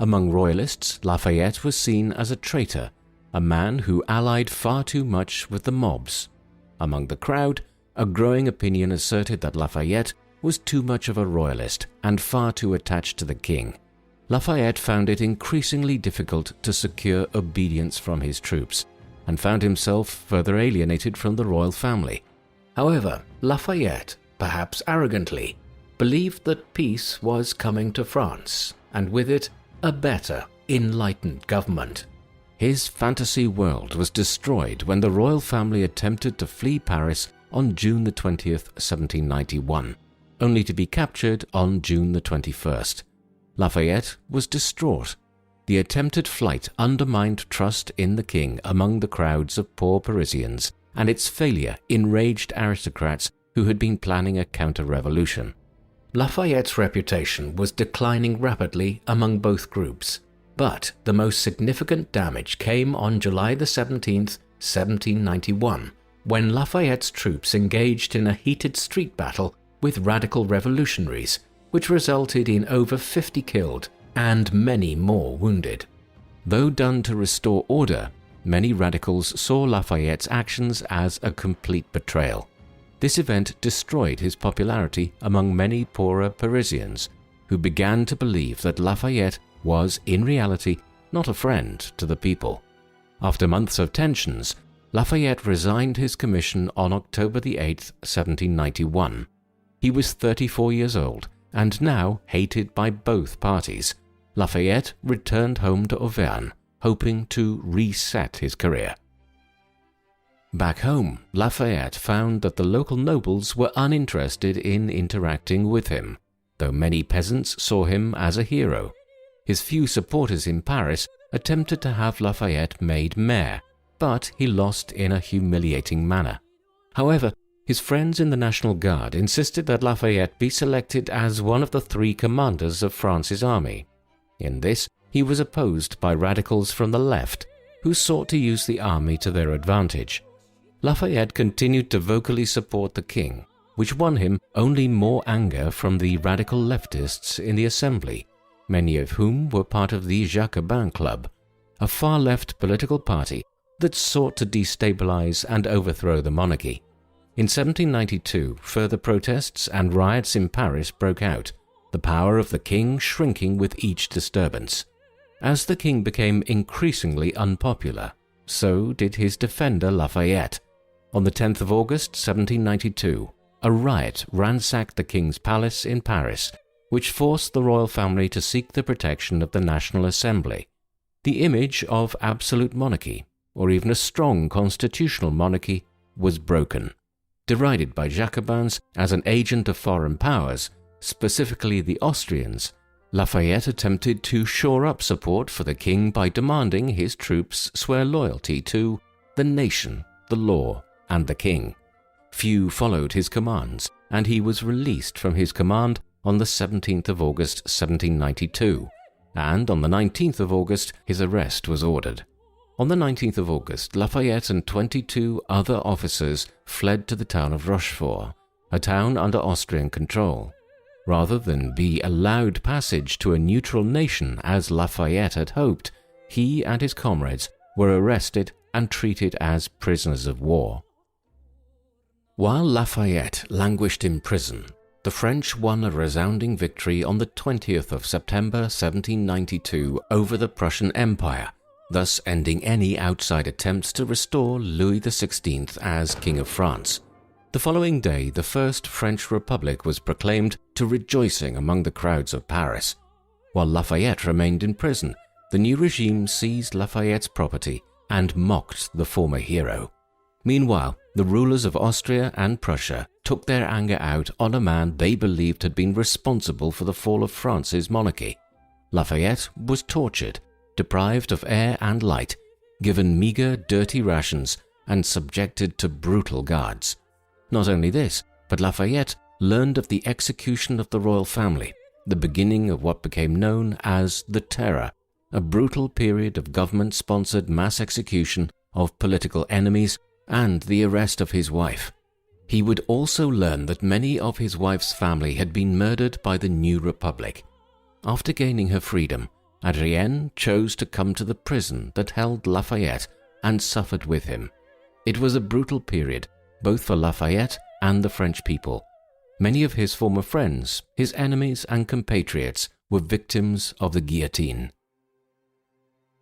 Among royalists, Lafayette was seen as a traitor, a man who allied far too much with the mobs. Among the crowd, a growing opinion asserted that Lafayette was too much of a royalist and far too attached to the king. Lafayette found it increasingly difficult to secure obedience from his troops, and found himself further alienated from the royal family. However, Lafayette, perhaps arrogantly, believed that peace was coming to France, and with it, a better, enlightened government. His fantasy world was destroyed when the royal family attempted to flee Paris on June the 20th, 1791, only to be captured on June the 21st. Lafayette was distraught. The attempted flight undermined trust in the king among the crowds of poor Parisians, and its failure enraged aristocrats who had been planning a counter-revolution. Lafayette's reputation was declining rapidly among both groups, but the most significant damage came on July 17, 1791, when Lafayette's troops engaged in a heated street battle with radical revolutionaries, which resulted in over 50 killed and many more wounded. Though done to restore order, many radicals saw Lafayette's actions as a complete betrayal. This event destroyed his popularity among many poorer Parisians, who began to believe that Lafayette was, in reality, not a friend to the people. After months of tensions, Lafayette resigned his commission on October 8, 1791. He was 34 years old and now hated by both parties. Lafayette returned home to Auvergne, hoping to reset his career. Back home, Lafayette found that the local nobles were uninterested in interacting with him, though many peasants saw him as a hero. His few supporters in Paris attempted to have Lafayette made mayor, but he lost in a humiliating manner. However, his friends in the National Guard insisted that Lafayette be selected as one of the 3 commanders of France's army. In this, he was opposed by radicals from the left, who sought to use the army to their advantage. Lafayette continued to vocally support the king, which won him only more anger from the radical leftists in the Assembly, many of whom were part of the Jacobin Club, a far-left political party that sought to destabilize and overthrow the monarchy. In 1792, further protests and riots in Paris broke out, the power of the king shrinking with each disturbance. As the king became increasingly unpopular, so did his defender Lafayette. On the 10th of August 1792, a riot ransacked the king's palace in Paris, which forced the royal family to seek the protection of the National Assembly. The image of absolute monarchy, or even a strong constitutional monarchy, was broken. Derided by Jacobins as an agent of foreign powers, specifically the Austrians, Lafayette attempted to shore up support for the king by demanding his troops swear loyalty to the nation, the law, and the king. Few followed his commands, and he was released from his command on the 17th of August 1792, and on the 19th of August his arrest was ordered. On the 19th of August, Lafayette and 22 other officers fled to the town of Rochefort, a town under Austrian control. Rather than be allowed passage to a neutral nation as Lafayette had hoped, he and his comrades were arrested and treated as prisoners of war. While Lafayette languished in prison, the French won a resounding victory on the 20th of September 1792 over the Prussian Empire, thus ending any outside attempts to restore Louis XVI as King of France. The following day, the First French Republic was proclaimed, to rejoicing among the crowds of Paris. While Lafayette remained in prison, the new regime seized Lafayette's property and mocked the former hero. Meanwhile, the rulers of Austria and Prussia took their anger out on a man they believed had been responsible for the fall of France's monarchy. Lafayette was tortured, deprived of air and light, given meager, dirty rations, and subjected to brutal guards. Not only this, but Lafayette learned of the execution of the royal family, the beginning of what became known as the Terror, a brutal period of government-sponsored mass execution of political enemies and the arrest of his wife. He would also learn that many of his wife's family had been murdered by the new republic. After gaining her freedom, Adrienne chose to come to the prison that held Lafayette and suffered with him. It was a brutal period, both for Lafayette and the French people. Many of his former friends, his enemies and compatriots, were victims of the guillotine.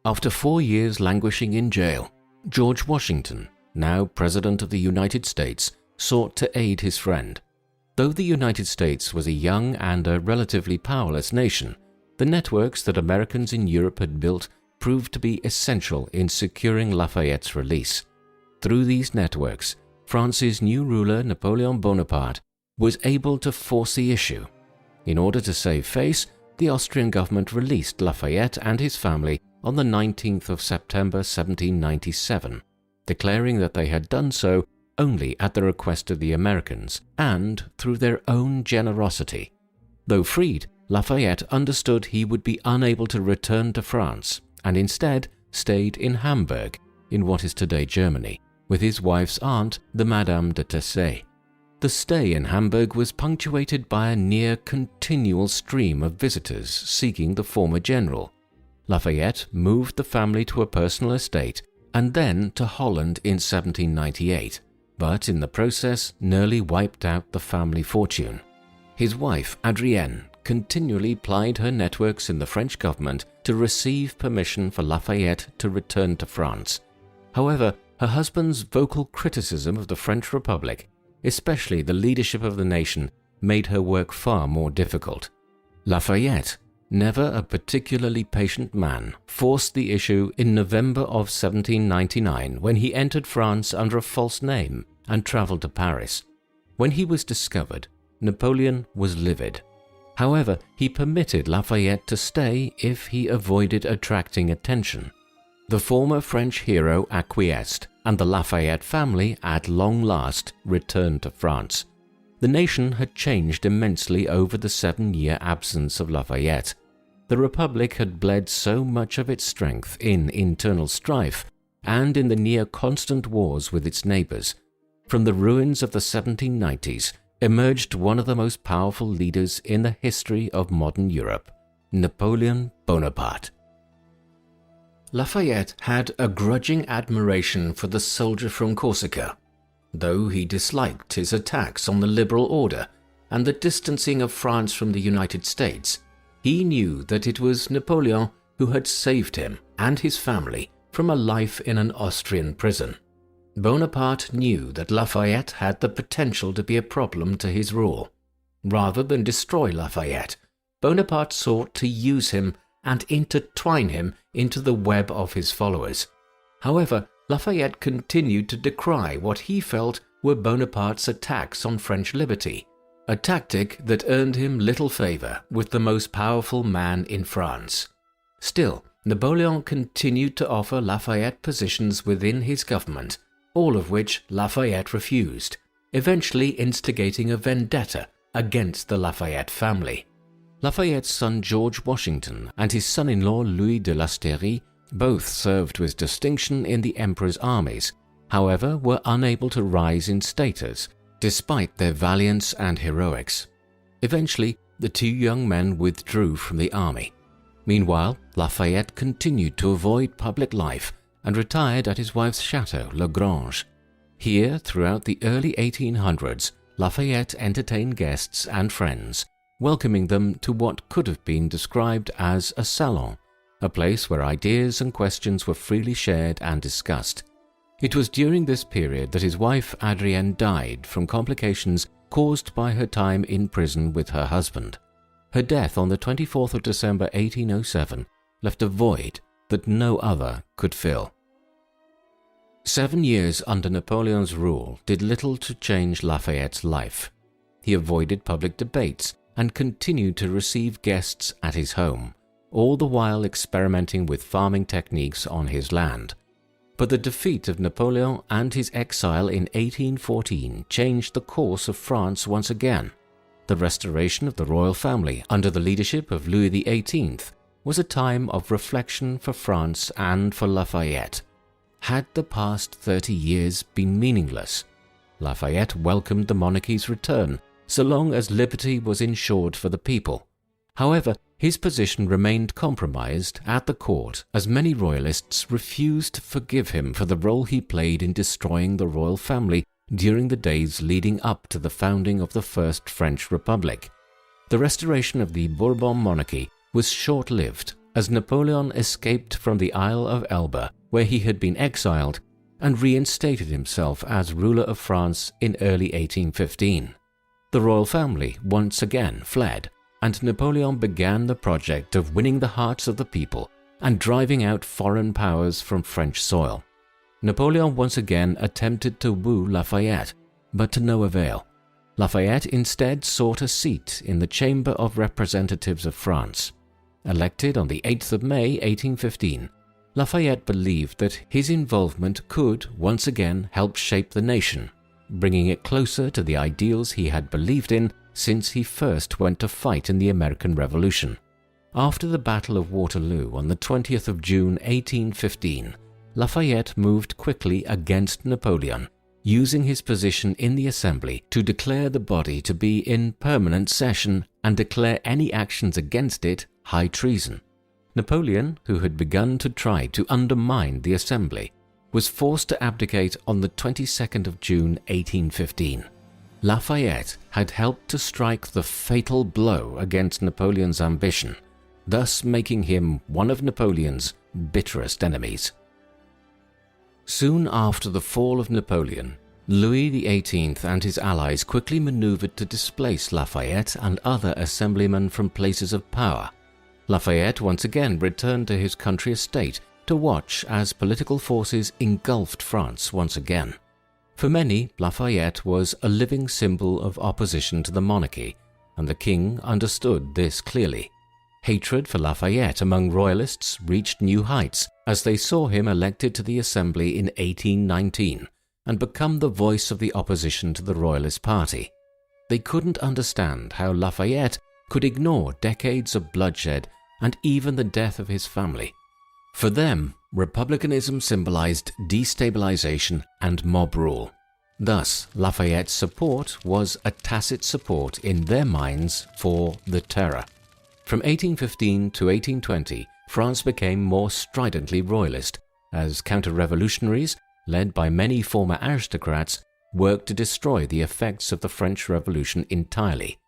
After 4 years languishing in jail, George Washington, now President of the United States, sought to aid his friend. Though the United States was a young and a relatively powerless nation, the networks that Americans in Europe had built proved to be essential in securing Lafayette's release. Through these networks, France's new ruler Napoleon Bonaparte was able to force the issue. In order to save face, the Austrian government released Lafayette and his family on the 19th of September 1797, declaring that they had done so only at the request of the Americans and through their own generosity. Though freed, Lafayette understood he would be unable to return to France and instead stayed in Hamburg, in what is today Germany, with his wife's aunt, the Madame de Tessé. The stay in Hamburg was punctuated by a near continual stream of visitors seeking the former general. Lafayette moved the family to a personal estate and then to Holland in 1798, but in the process nearly wiped out the family fortune. His wife, Adrienne, continually plied her networks in the French government to receive permission for Lafayette to return to France. However, her husband's vocal criticism of the French Republic, especially the leadership of the nation, made her work far more difficult. Lafayette, never a particularly patient man, forced the issue in November of 1799 when he entered France under a false name and travelled to Paris. When he was discovered, Napoleon was livid. However, he permitted Lafayette to stay if he avoided attracting attention. The former French hero acquiesced, and the Lafayette family, at long last, returned to France. The nation had changed immensely over the 7-year absence of Lafayette. The Republic had bled so much of its strength in internal strife and in the near-constant wars with its neighbours. From the ruins of the 1790s emerged one of the most powerful leaders in the history of modern Europe, Napoleon Bonaparte. Lafayette had a grudging admiration for the soldier from Corsica. Though he disliked his attacks on the liberal order and the distancing of France from the United States, he knew that it was Napoleon who had saved him and his family from a life in an Austrian prison. Bonaparte knew that Lafayette had the potential to be a problem to his rule. Rather than destroy Lafayette, Bonaparte sought to use him and intertwine him into the web of his followers. However, Lafayette continued to decry what he felt were Bonaparte's attacks on French liberty, a tactic that earned him little favour with the most powerful man in France. Still, Napoleon continued to offer Lafayette positions within his government, all of which Lafayette refused, eventually instigating a vendetta against the Lafayette family. Lafayette's son George Washington and his son-in-law Louis de Lasteyrie both served with distinction in the Emperor's armies, however were unable to rise in status despite their valiance and heroics. Eventually, the two young men withdrew from the army. Meanwhile, Lafayette continued to avoid public life and retired at his wife's chateau, La Grange. Here, throughout the early 1800s, Lafayette entertained guests and friends, welcoming them to what could have been described as a salon, a place where ideas and questions were freely shared and discussed. It was during this period that his wife Adrienne died from complications caused by her time in prison with her husband. Her death on the 24th of December 1807 left a void that no other could fill. 7 years under Napoleon's rule did little to change Lafayette's life. He avoided public debates and continued to receive guests at his home, all the while experimenting with farming techniques on his land. But the defeat of Napoleon and his exile in 1814 changed the course of France once again. The restoration of the royal family under the leadership of Louis XVIII was a time of reflection for France and for Lafayette. Had the past 30 years been meaningless? Lafayette welcomed the monarchy's return, so long as liberty was ensured for the people. However, his position remained compromised at the court as many royalists refused to forgive him for the role he played in destroying the royal family during the days leading up to the founding of the First French Republic. The restoration of the Bourbon monarchy was short-lived as Napoleon escaped from the Isle of Elba, where he had been exiled, and reinstated himself as ruler of France in early 1815. The royal family once again fled, and Napoleon began the project of winning the hearts of the people and driving out foreign powers from French soil. Napoleon once again attempted to woo Lafayette, but to no avail. Lafayette instead sought a seat in the Chamber of Representatives of France. Elected on the 8th of May 1815, Lafayette believed that his involvement could once again help shape the nation. bringing it closer to the ideals he had believed in since he first went to fight in the American Revolution. After the Battle of Waterloo on the 20th of June 1815, Lafayette moved quickly against Napoleon, using his position in the Assembly to declare the body to be in permanent session and declare any actions against it high treason. Napoleon, who had begun to try to undermine the Assembly, was forced to abdicate on the 22nd of June 1815. Lafayette had helped to strike the fatal blow against Napoleon's ambition, thus making him one of Napoleon's bitterest enemies. Soon after the fall of Napoleon, Louis XVIII and his allies quickly maneuvered to displace Lafayette and other assemblymen from places of power. Lafayette once again returned to his country estate to watch as political forces engulfed France once again. For many, Lafayette was a living symbol of opposition to the monarchy, and the king understood this clearly. Hatred for Lafayette among royalists reached new heights as they saw him elected to the Assembly in 1819 and become the voice of the opposition to the Royalist Party. They couldn't understand how Lafayette could ignore decades of bloodshed and even the death of his family. For them, republicanism symbolized destabilization and mob rule. Thus, Lafayette's support was a tacit support in their minds for the Terror. From 1815 to 1820, France became more stridently royalist, as counter-revolutionaries, led by many former aristocrats, worked to destroy the effects of the French Revolution entirely.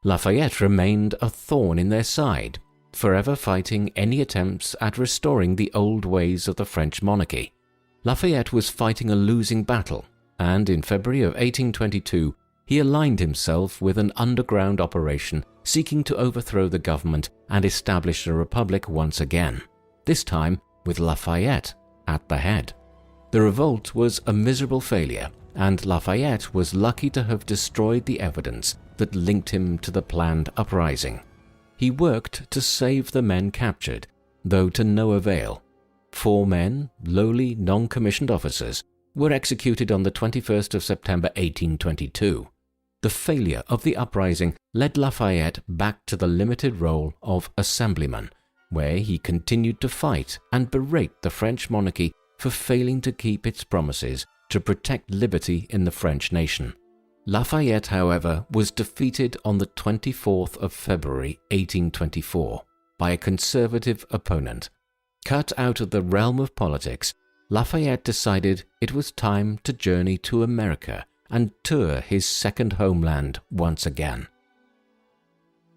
Lafayette remained a thorn in their side, forever fighting any attempts at restoring the old ways of the French monarchy. Lafayette was fighting a losing battle, and in February of 1822, he aligned himself with an underground operation seeking to overthrow the government and establish a republic once again, this time with Lafayette at the head. The revolt was a miserable failure, and Lafayette was lucky to have destroyed the evidence that linked him to the planned uprising. He worked to save the men captured, though to no avail. 4 men, lowly non-commissioned officers, were executed on the 21st of September 1822. The failure of the uprising led Lafayette back to the limited role of assemblyman, where he continued to fight and berate the French monarchy for failing to keep its promises to protect liberty in the French nation. Lafayette, however, was defeated on the 24th of February 1824 by a conservative opponent. Cut out of the realm of politics, Lafayette decided it was time to journey to America and tour his second homeland once again.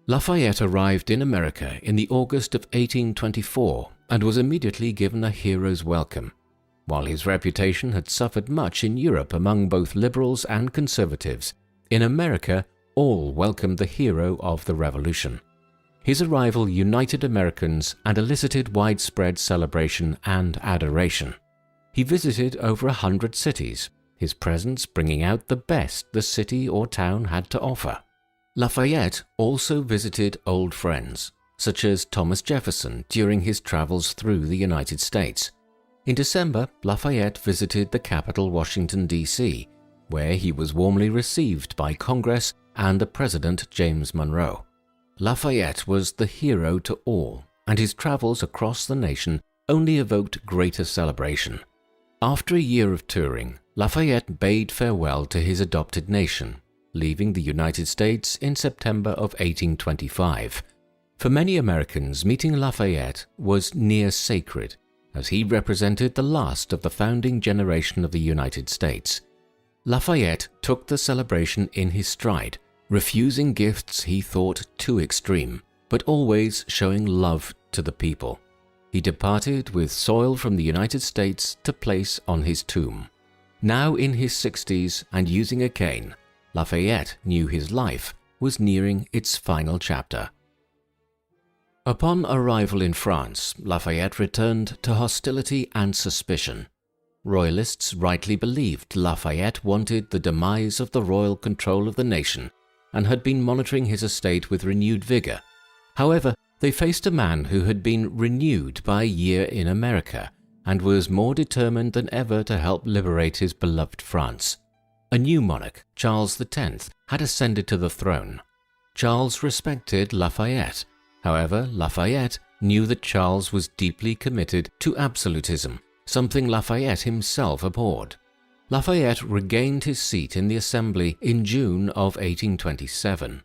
Lafayette arrived in America in the August of 1824 and was immediately given a hero's welcome. While his reputation had suffered much in Europe among both liberals and conservatives, in America all welcomed the hero of the Revolution. His arrival united Americans and elicited widespread celebration and adoration. He visited over 100 cities, his presence bringing out the best the city or town had to offer. Lafayette also visited old friends, such as Thomas Jefferson during his travels through the United States. In December, Lafayette visited the capital Washington, D.C., where he was warmly received by Congress and the President James Monroe. Lafayette was the hero to all, and his travels across the nation only evoked greater celebration. After a year of touring, Lafayette bade farewell to his adopted nation, leaving the United States in September of 1825. For many Americans, meeting Lafayette was near sacred, as he represented the last of the founding generation of the United States. Lafayette took the celebration in his stride, refusing gifts he thought too extreme, but always showing love to the people. He departed with soil from the United States to place on his tomb. Now in his 60s and using a cane, Lafayette knew his life was nearing its final chapter. Upon arrival in France, Lafayette returned to hostility and suspicion. Royalists rightly believed Lafayette wanted the demise of the royal control of the nation and had been monitoring his estate with renewed vigor. However, they faced a man who had been renewed by a year in America and was more determined than ever to help liberate his beloved France. A new monarch, Charles X, had ascended to the throne. Charles respected Lafayette. However, Lafayette knew that Charles was deeply committed to absolutism, something Lafayette himself abhorred. Lafayette regained his seat in the Assembly in June of 1827.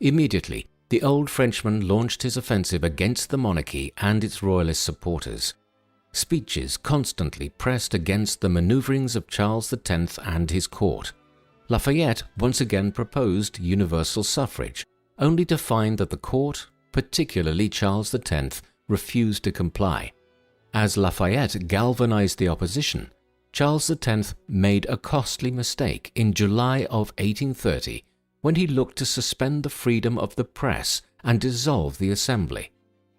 Immediately, the old Frenchman launched his offensive against the monarchy and its royalist supporters. Speeches constantly pressed against the maneuverings of Charles X and his court. Lafayette once again proposed universal suffrage, only to find that the court, particularly Charles X, refused to comply. As Lafayette galvanized the opposition, Charles X made a costly mistake in July of 1830 when he looked to suspend the freedom of the press and dissolve the Assembly.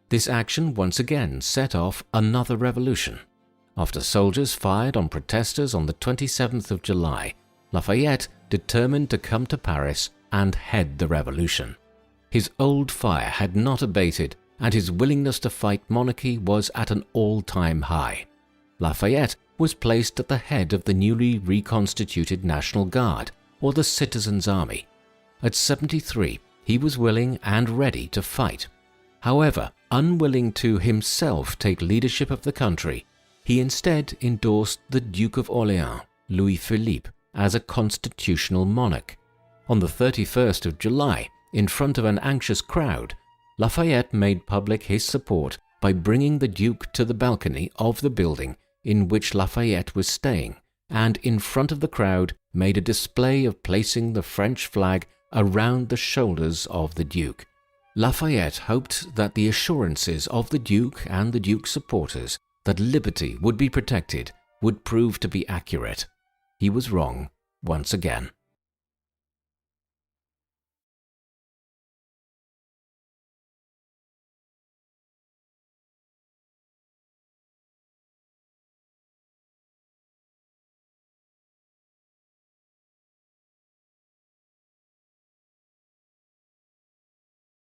This action once again set off another revolution. After soldiers fired on protesters on the 27th of July, Lafayette determined to come to Paris and head the revolution. His old fire had not abated, and his willingness to fight monarchy was at an all-time high. Lafayette was placed at the head of the newly reconstituted National Guard, or the Citizens' Army. At 73, he was willing and ready to fight. However, unwilling to himself take leadership of the country, he instead endorsed the Duke of Orleans, Louis Philippe, as a constitutional monarch. On the 31st of July, in front of an anxious crowd, Lafayette made public his support by bringing the Duke to the balcony of the building in which Lafayette was staying, and in front of the crowd made a display of placing the French flag around the shoulders of the Duke. Lafayette hoped that the assurances of the Duke and the Duke's supporters that liberty would be protected would prove to be accurate. He was wrong once again.